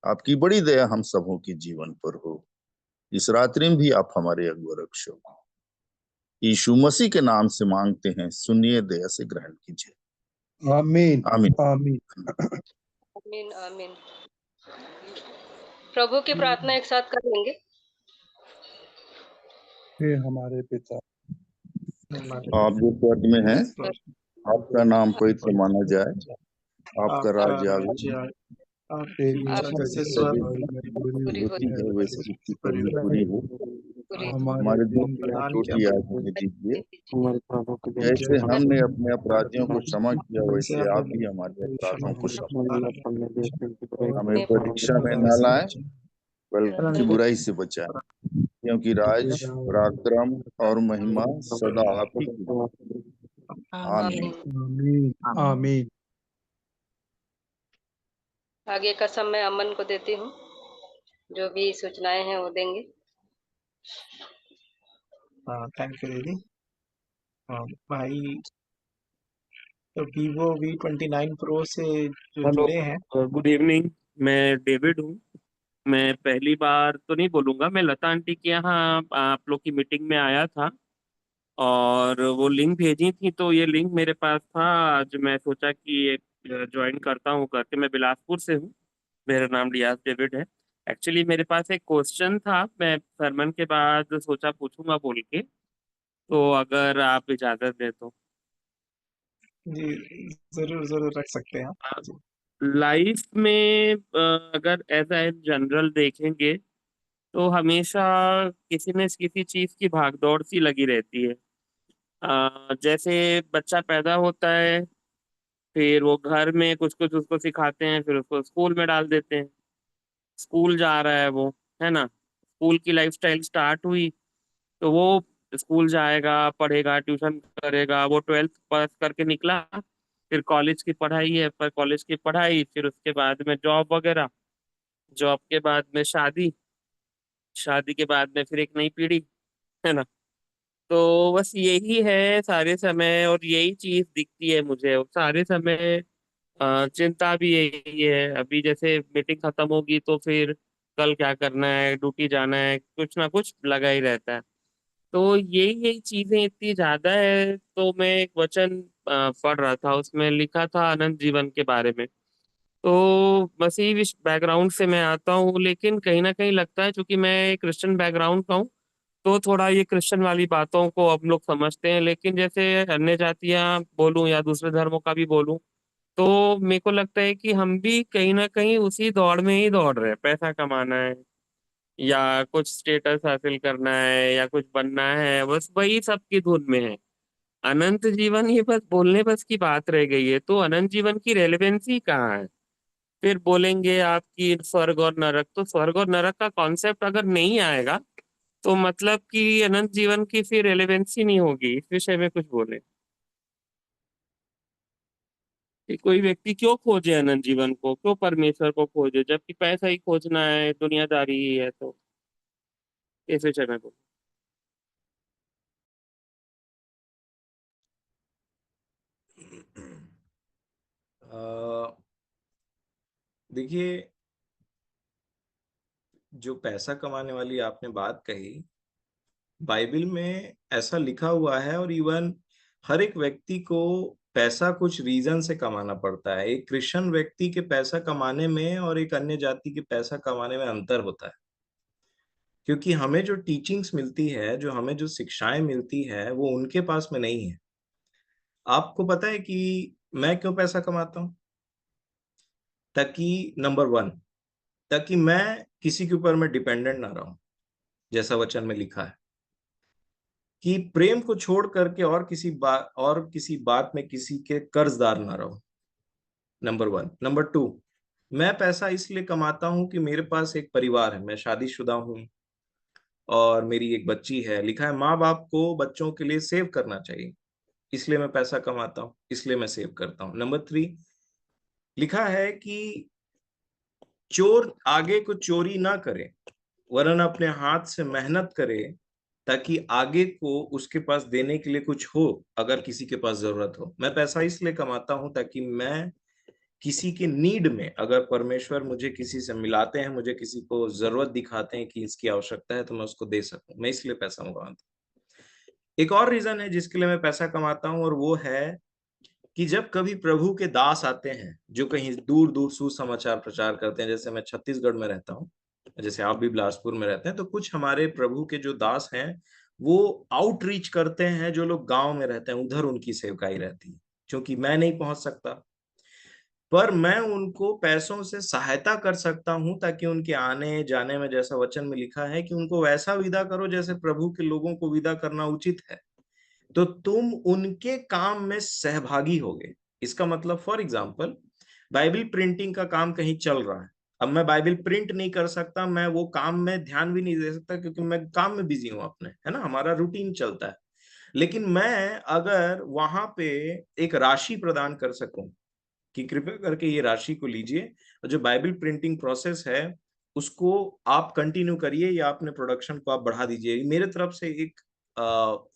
आपकी बड़ी दया हम सबों के जीवन पर हो। इस रात्रि में भी आप हमारे अगुआ रक्षक हो। यीशु मसीह के नाम से मांगते हैं, सुनिए, दया से ग्रहण कीजिए। आमीन आमीन। आमीन। आमीन आमीन। प्रभु की प्रार्थना एक साथ कर लेंगे। हे हमारे पिता, आप जो पद में हैं, आपका नाम पवित्र माना जाए, आपका राज्य आवे, राज्य आए, आपकी तेरी इच्छा इच्छा जैसे जैसे स्वर्ग स्वर्ग में पूरी पूरी होती है वैसे पृथ्वी पर भी पूरी हो। हमारे दुख की प्रदान चोटी किया आज हमें दीजिए। हमारे प्रभु के दिन जैसे जैसे हमने अपने अपराधियों को क्षमा किया जैसे वैसे आपने आप भी हमारे अपराधों को क्षमा हमारे कीजिए। अपन में देश में और हमें परीक्षा में न लाए बल्कि बुराई से बचाए, क्योंकि राज, पराक्रम और महिमा सदा आप ही की। आमीन। आमीन आमीन। आगे का समय अमन को देती हूँ, जो भी सूचनाएं हैं वो देंगे। थैंक यू दीदी। भाई तो वीवो V29 प्रो से जो हेलो, जुड़े हैं, गुड इवनिंग। मैं डेविड हूँ। मैं पहली बार तो नहीं बोलूंगा, मैं लता आंटी के यहाँ आप लोग की मीटिंग में आया था और वो लिंक भेजी थी, तो ये लिंक मेरे पास था। आज मैं सोचा कि ज्वाइन करता हूँ करके। मैं बिलासपुर से हूँ, मेरा नाम रियाज डेविड है। एक्चुअली मेरे पास एक क्वेश्चन था, मैं सरमन के बाद सोचा पूछूंगा बोल के, तो अगर आप इजाजत दे तो। जी जरूर जरूर रख सकते हैं आप जी। लाइफ में अगर एज ए जनरल देखेंगे तो हमेशा किसी न किसी चीज की भागदौड़ सी लगी रहती है। जैसे बच्चा पैदा होता है, फिर वो घर में कुछ कुछ उसको सिखाते हैं, फिर उसको स्कूल में डाल देते हैं, स्कूल जा रहा है वो, है ना। स्कूल की लाइफस्टाइल स्टार्ट हुई तो वो स्कूल जाएगा, पढ़ेगा, ट्यूशन करेगा, वो 12th पास करके निकला, फिर कॉलेज की पढ़ाई है, पर कॉलेज की पढ़ाई, फिर उसके बाद में जॉब वगैरह, जॉब के बाद में शादी, शादी के बाद में फिर एक नई पीढ़ी, है ना। तो बस यही है सारे समय, और यही चीज दिखती है मुझे और सारे समय। चिंता भी यही है। अभी जैसे मीटिंग खत्म होगी तो फिर कल क्या करना है, ड्यूटी जाना है, कुछ ना कुछ लगा ही रहता है। तो यही यही चीजें इतनी ज्यादा है। तो मैं एक वचन पढ़ रहा था, उसमें लिखा था अनंत जीवन के बारे में। तो मसीही बैकग्राउंड से मैं आता हूँ, लेकिन कहीं ना कहीं लगता है, क्योंकि मैं क्रिश्चियन बैकग्राउंड का हूँ, तो थोड़ा ये क्रिश्चियन वाली बातों को हम लोग समझते हैं। लेकिन जैसे अन्य जातियां बोलूं या दूसरे धर्मों का भी बोलूं, तो मेरे को लगता है कि हम भी कहीं ना कहीं उसी दौड़ में ही दौड़ रहे हैं। पैसा कमाना है या कुछ स्टेटस हासिल करना है या कुछ बनना है, बस वही सब की धुन में है। अनंत जीवन ये बस बोलने बस की बात रह गई है। तो अनंत जीवन की रेलेवेंसी कहाँ है? फिर बोलेंगे आपकी स्वर्ग और नरक, तो स्वर्ग और नरक का कॉन्सेप्ट अगर नहीं आएगा तो मतलब कि अनंत जीवन की फिर रेलेवेंसी नहीं होगी। इस विषय में कुछ बोले कि कोई व्यक्ति क्यों खोजे अनंत जीवन को, क्यों परमेश्वर को खोजे, जबकि पैसा ही खोजना है, दुनियादारी ही है। तो इस विषय में बोले। देखिए, जो पैसा कमाने वाली आपने बात कही, बाइबल में ऐसा लिखा हुआ है, और इवन हर एक व्यक्ति को पैसा कुछ रीजन से कमाना पड़ता है। एक क्रिश्चियन व्यक्ति के पैसा कमाने में और एक अन्य जाति के पैसा कमाने में अंतर होता है, क्योंकि हमें जो टीचिंग्स मिलती है, जो हमें जो शिक्षाएं मिलती है, वो उनके पास में नहीं है। आपको पता है कि मैं क्यों पैसा कमाता हूं? ताकि नंबर 1, ताकि मैं किसी के ऊपर में डिपेंडेंट ना रहूं, जैसा वचन में लिखा है कि प्रेम को छोड़ करके और किसी बात में किसी के कर्जदार ना रहो। नंबर 1। नंबर 2, मैं पैसा इसलिए कमाता हूं कि मेरे पास एक परिवार है, मैं शादीशुदा हूं और मेरी एक बच्ची है। लिखा है माँ बाप को बच्चों के लिए सेव करना चाहिए, इसलिए मैं पैसा कमाता हूं, इसलिए मैं सेव करता हूं। नंबर 3, लिखा है कि चोर आगे को चोरी ना करे, वरन अपने हाथ से मेहनत करे, ताकि आगे को उसके पास देने के लिए कुछ हो, अगर किसी के पास जरूरत हो। मैं पैसा इसलिए कमाता हूं ताकि मैं किसी के नीड में, अगर परमेश्वर मुझे किसी से मिलाते हैं, मुझे किसी को जरूरत दिखाते हैं कि इसकी आवश्यकता है, तो मैं उसको दे सकूं। मैं इसलिए पैसा कमाता हूं। एक और रीजन है जिसके लिए मैं पैसा कमाता हूं, और वो है कि जब कभी प्रभु के दास आते हैं जो कहीं दूर दूर सुसमाचार प्रचार करते हैं, जैसे मैं छत्तीसगढ़ में रहता हूँ, जैसे आप भी बिलासपुर में रहते हैं, तो कुछ हमारे प्रभु के जो दास हैं वो आउटरीच करते हैं, जो लोग गांव में रहते हैं उधर उनकी सेवकाई रहती है, क्योंकि मैं नहीं पहुंच सकता। पर मैं उनको पैसों से सहायता कर सकता हूं ताकि उनके आने जाने में, जैसा वचन में लिखा है कि उनको वैसा विदा करो जैसे प्रभु के लोगों को विदा करना उचित है, तो तुम उनके काम में सहभागी होगे। इसका मतलब फॉर एग्जाम्पल बाइबल प्रिंटिंग का काम कहीं चल रहा है, अब मैं बाइबल प्रिंट नहीं कर सकता, मैं वो काम में ध्यान भी नहीं दे सकता क्योंकि मैं काम में बिजी हूं अपने, है ना, हमारा रूटीन चलता है। लेकिन मैं अगर वहां पे एक राशि प्रदान कर सकूं कि कृपया करके ये राशि को लीजिए और जो बाइबल प्रिंटिंग प्रोसेस है उसको आप कंटिन्यू करिए या अपने प्रोडक्शन को आप बढ़ा दीजिए, मेरे तरफ से एक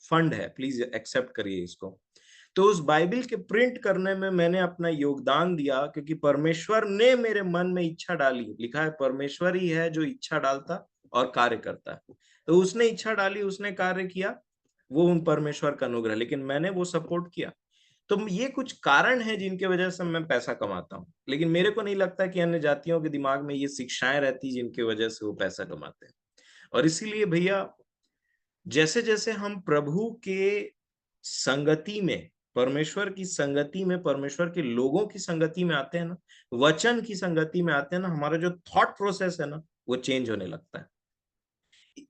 फंड है, प्लीज एक्सेप्ट करिए इसको। तो उस बाइबल के प्रिंट करने में मैंने अपना योगदान दिया क्योंकि परमेश्वर ने मेरे मन में इच्छा डाली। लिखा है परमेश्वर ही है जो इच्छा डालता और कार्य करता है, तो उसने इच्छा डाली, उसने कार्य किया, वो उन परमेश्वर का अनुग्रह, लेकिन मैंने वो सपोर्ट किया। तो ये कुछ कारण है जिनके वजह से मैं पैसा कमाता हूँ, लेकिन मेरे को नहीं लगता कि अन्य जातियों के दिमाग में ये शिक्षाएं रहती जिनकी वजह से वो पैसा कमाते हैं। और इसीलिए भैया जैसे जैसे हम प्रभु के संगति में, परमेश्वर की संगति में, परमेश्वर के लोगों की संगति में आते हैं ना, वचन की संगति में आते हैं ना, हमारा जो थॉट प्रोसेस है ना वो चेंज होने लगता है।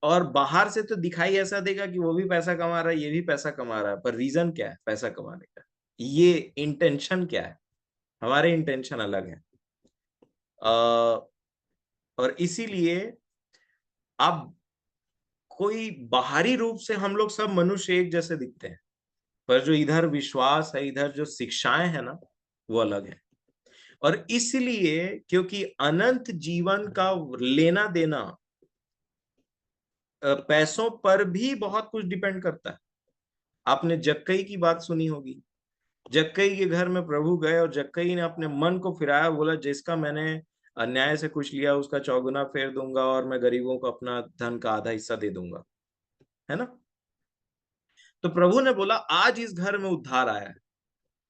और बाहर से तो दिखाई ऐसा देगा कि वो भी पैसा कमा रहा है, ये भी पैसा कमा रहा है, पर रीजन क्या है पैसा कमाने का, ये इंटेंशन क्या है, हमारे इंटेंशन अलग है। और इसीलिए अब कोई बाहरी रूप से हम लोग सब मनुष्य एक जैसे दिखते हैं, पर जो इधर विश्वास है, इधर जो शिक्षाएं है ना वो अलग है। और इसलिए क्योंकि अनंत जीवन का लेना देना पैसों पर भी बहुत कुछ डिपेंड करता है। आपने जक्कई की बात सुनी होगी, जक्कई के घर में प्रभु गए और जक्कई ने अपने मन को फिराया, बोला जिसका मैंने अन्याय से कुछ लिया उसका चौगुना फेर दूंगा और मैं गरीबों को अपना धन का आधा हिस्सा दे दूंगा, है ना। तो प्रभु ने बोला आज इस घर में उद्धार आया है।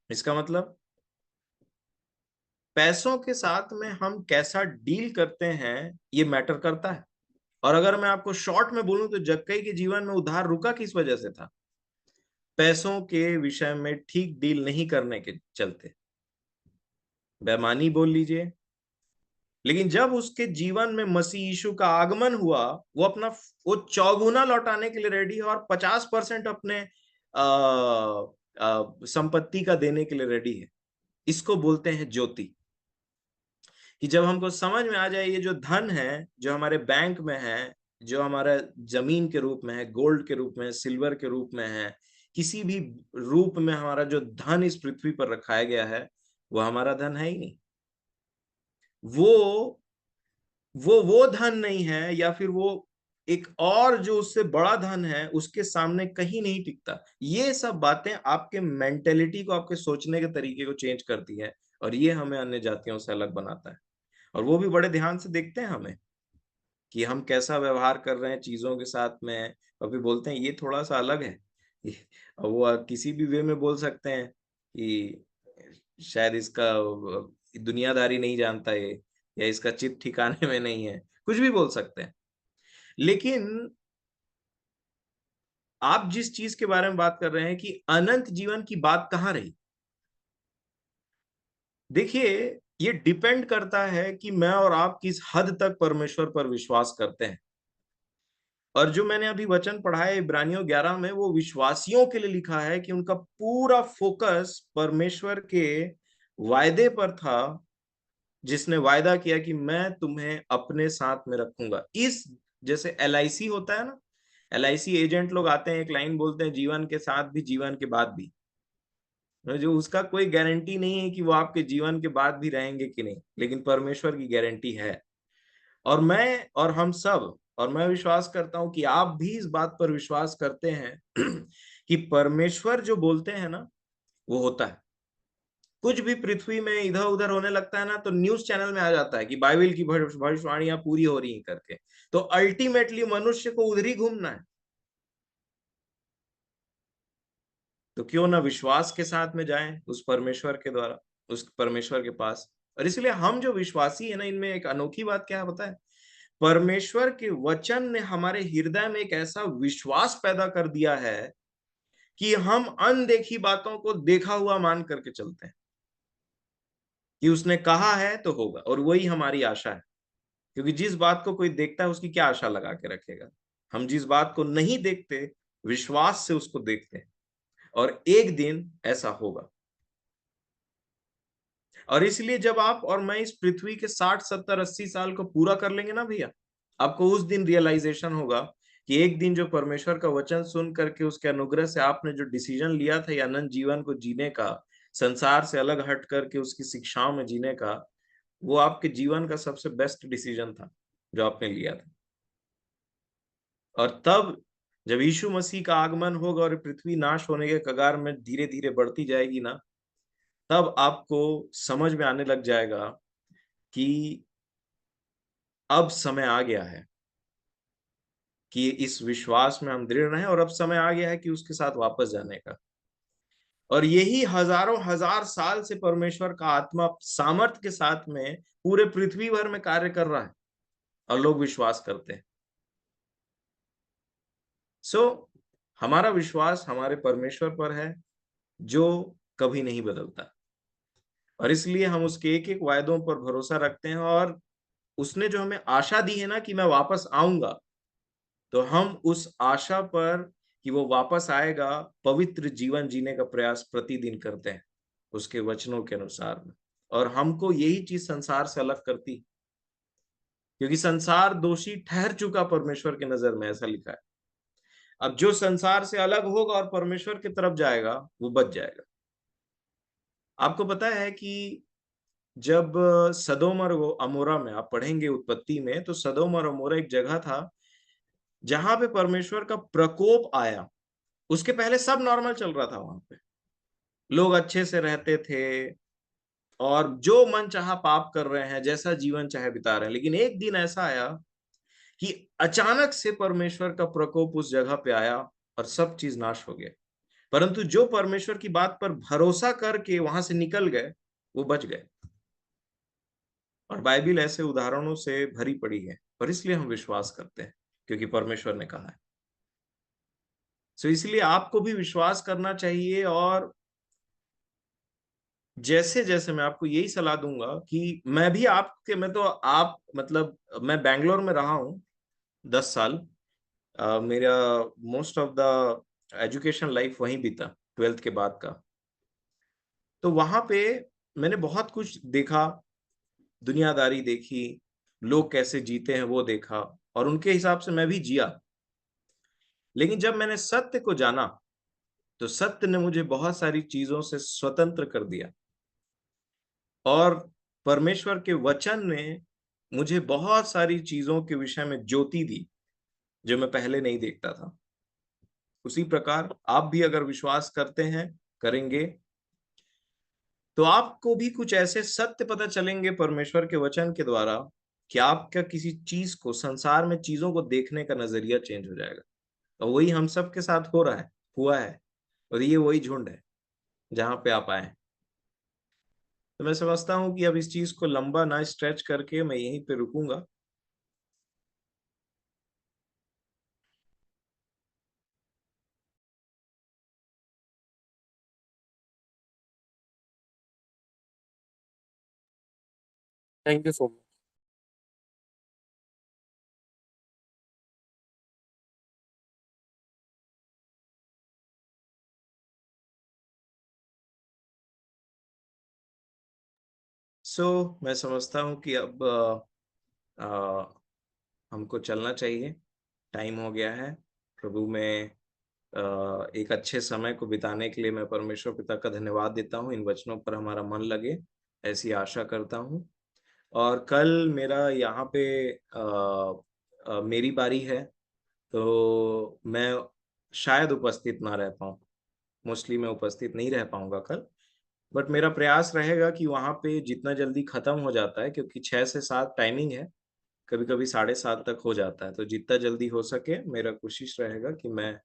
इसका मतलब पैसों के साथ में हम कैसा डील करते हैं ये मैटर करता है। और अगर मैं आपको शॉर्ट में बोलूं तो जक्कई के जीवन में उद्धार रुका किस वजह से था? पैसों के विषय में ठीक डील नहीं करने के चलते, बेईमानी बोल लीजिए। लेकिन जब उसके जीवन में मसीह यीशु का आगमन हुआ, वो अपना वो चौगुना लौटाने के लिए रेडी है और 50% अपने संपत्ति का देने के लिए रेडी है। इसको बोलते हैं ज्योति। कि जब हमको समझ में आ जाए ये जो धन है जो हमारे बैंक में है, जो हमारा जमीन के रूप में है, गोल्ड के रूप में, सिल्वर के रूप में है, किसी भी रूप में हमारा जो धन इस पृथ्वी पर रखाया गया है वो हमारा धन है ही नहीं। वो धन नहीं है, या फिर वो एक और जो उससे बड़ा धन है उसके सामने कहीं नहीं टिकता। ये सब बातें आपके मेंटेलिटी को, आपके सोचने के तरीके को चेंज करती है और ये हमें अन्य जातियों से अलग बनाता है। और वो भी बड़े ध्यान से देखते हैं हमें कि हम कैसा व्यवहार कर रहे हैं चीजों के साथ में, और फिर बोलते हैं ये थोड़ा सा अलग है। और वो किसी भी वे में बोल सकते हैं कि शायद इसका दुनियादारी नहीं जानता है या इसका चित्त ठिकाने में नहीं है, कुछ भी बोल सकते हैं। लेकिन आप जिस चीज के बारे में बात कर रहे हैं कि अनंत जीवन की बात कहां रही, देखिए ये डिपेंड करता है कि मैं और आप किस हद तक परमेश्वर पर विश्वास करते हैं। और जो मैंने अभी वचन पढ़ा है इब्रानियों 11 में, वो विश्वासियों के लिए लिखा है कि उनका पूरा फोकस परमेश्वर के वायदे पर था, जिसने वायदा किया कि मैं तुम्हें अपने साथ में रखूंगा। इस जैसे LIC होता है ना, LIC एजेंट लोग आते हैं, एक लाइन बोलते हैं जीवन के साथ भी जीवन के बाद भी, जो उसका कोई गारंटी नहीं है कि वो आपके जीवन के बाद भी रहेंगे कि नहीं, लेकिन परमेश्वर की गारंटी है। और मैं और हम सब, और मैं विश्वास करता हूं कि आप भी इस बात पर विश्वास करते हैं कि परमेश्वर जो बोलते हैं ना वो होता है। कुछ भी पृथ्वी में इधर उधर होने लगता है ना तो न्यूज चैनल में आ जाता है कि बाइबल की भविष्यवाणियां पूरी हो रही हैं करके। तो अल्टीमेटली मनुष्य को उधर ही घूमना है, तो क्यों ना विश्वास के साथ में जाएं उस परमेश्वर के द्वारा, उस परमेश्वर के पास। और इसलिए हम जो विश्वासी है ना, इनमें एक अनोखी बात क्या होता है, परमेश्वर के वचन ने हमारे हृदय में एक ऐसा विश्वास पैदा कर दिया है कि हम अनदेखी बातों को देखा हुआ मान करके चलते हैं। कि उसने कहा है तो होगा, और वही हमारी आशा है। क्योंकि जिस बात को कोई देखता है उसकी क्या आशा लगा के रखेगा। हम जिस बात को नहीं देखते विश्वास से उसको देखते हैं, और एक दिन ऐसा होगा। और इसलिए जब आप और मैं इस पृथ्वी के 60, 70, 80 साल को पूरा कर लेंगे ना भैया, आपको उस दिन रियलाइजेशन होगा कि एक दिन जो परमेश्वर का वचन सुन करके उसके अनुग्रह से आपने जो डिसीजन लिया था ये अनंत जीवन को जीने का, संसार से अलग हट करके उसकी शिक्षाओं में जीने का, वो आपके जीवन का सबसे बेस्ट डिसीजन था जो आपने लिया था। और तब जब यीशु मसीह का आगमन होगा और पृथ्वी नाश होने के कगार में धीरे धीरे बढ़ती जाएगी ना, तब आपको समझ में आने लग जाएगा कि अब समय आ गया है कि इस विश्वास में हम दृढ़ रहें, और अब समय आ गया है कि उसके साथ वापस जाने का। और यही हजारों हजार साल से परमेश्वर का आत्मा सामर्थ के साथ में पूरे पृथ्वी भर में कार्य कर रहा है, और लोग विश्वास करते हैं। हमारा विश्वास हमारे परमेश्वर पर है जो कभी नहीं बदलता, और इसलिए हम उसके एक एक वायदों पर भरोसा रखते हैं। और उसने जो हमें आशा दी है ना कि मैं वापस आऊंगा, तो हम उस आशा पर कि वो वापस आएगा पवित्र जीवन जीने का प्रयास प्रतिदिन करते हैं उसके वचनों के अनुसार में। और हमको यही चीज संसार से अलग करती, क्योंकि संसार दोषी ठहर चुका परमेश्वर की नजर में, ऐसा लिखा है। अब जो संसार से अलग होगा और परमेश्वर की तरफ जाएगा वो बच जाएगा। आपको पता है कि जब सदोम और अमोरा में आप पढ़ेंगे उत्पत्ति में, तो सदोम और अमोरा एक जगह था जहां पे परमेश्वर का प्रकोप आया। उसके पहले सब नॉर्मल चल रहा था, वहां पे लोग अच्छे से रहते थे और जो मन चाहा पाप कर रहे हैं, जैसा जीवन चाहे बिता रहे हैं। लेकिन एक दिन ऐसा आया कि अचानक से परमेश्वर का प्रकोप उस जगह पे आया और सब चीज नाश हो गया। परंतु जो परमेश्वर की बात पर भरोसा करके वहां से निकल गए वो बच गए। और बाइबिल ऐसे उदाहरणों से भरी पड़ी है, और इसलिए हम विश्वास करते हैं क्योंकि परमेश्वर ने कहा है। इसलिए आपको भी विश्वास करना चाहिए। और जैसे जैसे मैं आपको यही सलाह दूंगा कि मैं तो आप मतलब मैं बैंगलोर में रहा हूं 10 साल। मेरा most of the education life वहीं बीता, 12th के बाद का। तो वहां पे मैंने बहुत कुछ देखा, दुनियादारी देखी, लोग कैसे जीते हैं वो देखा, और उनके हिसाब से मैं भी जिया। लेकिन जब मैंने सत्य को जाना तो सत्य ने मुझे बहुत सारी चीजों से स्वतंत्र कर दिया, और परमेश्वर के वचन ने मुझे बहुत सारी चीजों के विषय में ज्योति दी जो मैं पहले नहीं देखता था। उसी प्रकार आप भी अगर विश्वास करते हैं, करेंगे, तो आपको भी कुछ ऐसे सत्य पता चलेंगे परमेश्वर के वचन के द्वारा कि आपका किसी चीज को, संसार में चीजों को देखने का नजरिया चेंज हो जाएगा। और वही हम सब के साथ हो रहा है, हुआ है, और ये वही झुंड है जहां पे आप आए। तो मैं समझता हूं कि अब इस चीज को लंबा ना स्ट्रेच करके मैं यहीं पे रुकूंगा। Thank you so much. मैं समझता हूं कि अब हमको चलना चाहिए, टाइम हो गया है। प्रभु में एक अच्छे समय को बिताने के लिए मैं परमेश्वर पिता का धन्यवाद देता हूँ। इन वचनों पर हमारा मन लगे, ऐसी आशा करता हूँ। और कल मेरा यहाँ पे मेरी बारी है, तो मैं शायद उपस्थित ना रह पाऊँ, मोस्टली मैं उपस्थित नहीं रह पाऊंगा कल। बट मेरा प्रयास रहेगा कि वहाँ पे जितना जल्दी खत्म हो जाता है, क्योंकि 6 से 7 टाइमिंग है, कभी कभी 7:30 तक हो जाता है, तो जितना जल्दी हो सके मेरा कोशिश रहेगा कि मैं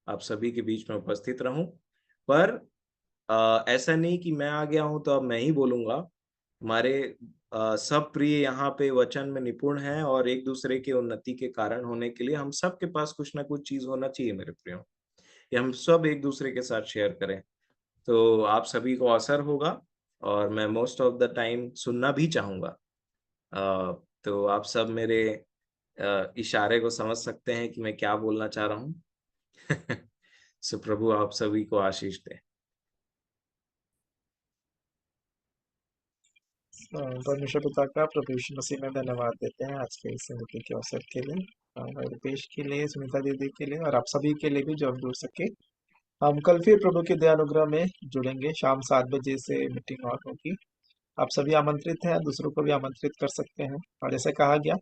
आप सभी के बीच में उपस्थित रहूं। पर ऐसा नहीं कि मैं आ गया हूं तो अब मैं ही बोलूंगा। हमारे सब प्रिय यहाँ पे वचन में निपुण हैं, और एक दूसरे के उन्नति के कारण होने के लिए हम सब के पास कुछ ना कुछ चीज होना चाहिए मेरे प्रियो, ये हम सब एक दूसरे के साथ शेयर करें, तो आप सभी को असर होगा। और मैं मोस्ट ऑफ द टाइम सुनना भी चाहूँगा। तो आप सब मेरे इशारे को समझ सकते हैं कि मैं क्या बोलना चाह रहा हूँ। सो प्रभु आप सभी को आशीष दे। परमेश्वर पिता का प्रभु यीशु मसीह में धन्यवाद देते हैं आज के इस मौके के अवसर के लिए, रुपेश के लिए, सुनीता दीदी के लिए और आप सभी के लिए भी जो हम जुड़ सके। हम कल फिर प्रभु के दया अनुग्रह में जुड़ेंगे, शाम 7 बजे से मीटिंग और होगी। आप सभी आमंत्रित हैं, दूसरों को भी आमंत्रित कर सकते हैं। और जैसे कहा गया,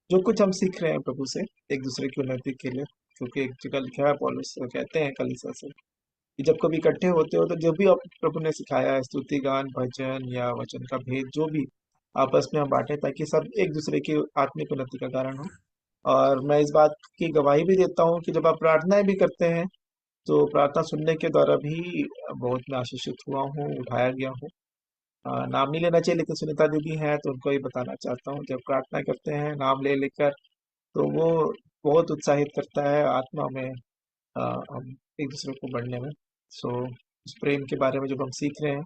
जो कुछ हम सीख रहे हैं प्रभु से एक दूसरे की उन्नति के लिए, क्योंकि एक जगह लिखा है, पौलुस कहते हैं कलीसिया से कि जब कभी इकट्ठे होते हो तो जो भी आप प्रभु ने सिखाया है, स्तुति गान, भजन या वचन का भेद, जो भी आपस में हम बांटे ताकि सब एक दूसरे की आत्मिक उन्नति का कारण हो। और मैं इस बात की गवाही भी देता हूँ कि जब आप प्रार्थनाएं भी करते हैं तो प्रार्थना सुनने के द्वारा भी बहुत मैं आशीषित हुआ हूँ, उठाया गया हूँ। नाम नहीं लेना चाहिए, लेकिन सुनीता दीदी हैं तो उनको ही बताना चाहता हूँ, जब प्रार्थना करते हैं नाम ले लेकर तो वो बहुत उत्साहित करता है आत्मा में, हम एक दूसरे को बढ़ने में। सो उस प्रेम के बारे में जब हम सीख रहे हैं,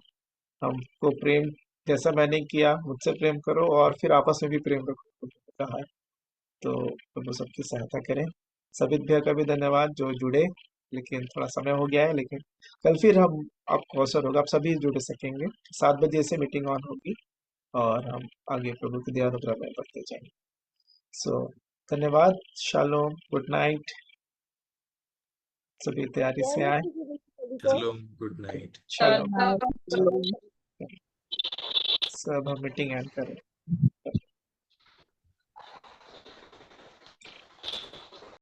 हमको प्रेम जैसा मैंने किया, मुझसे प्रेम करो और फिर आपस में भी प्रेम रखो कहा है। तो प्रभु सबकी सहायता करें। सबित भैया का भी धन्यवाद जो जुड़े, लेकिन थोड़ा समय हो गया है, लेकिन कल फिर हम आपको अवसर होगा, आप सभी जुड़ सकेंगे। 7 बजे से मीटिंग ऑन होगी और हम आगे प्रभु की दया अनुग्रह में बढ़ते जाएंगे। सो धन्यवाद, शालोम, गुड नाइट, सभी तैयारी से आए। Shalom, good night. शालोम, चलो। सब हम मीटिंग एंड करें।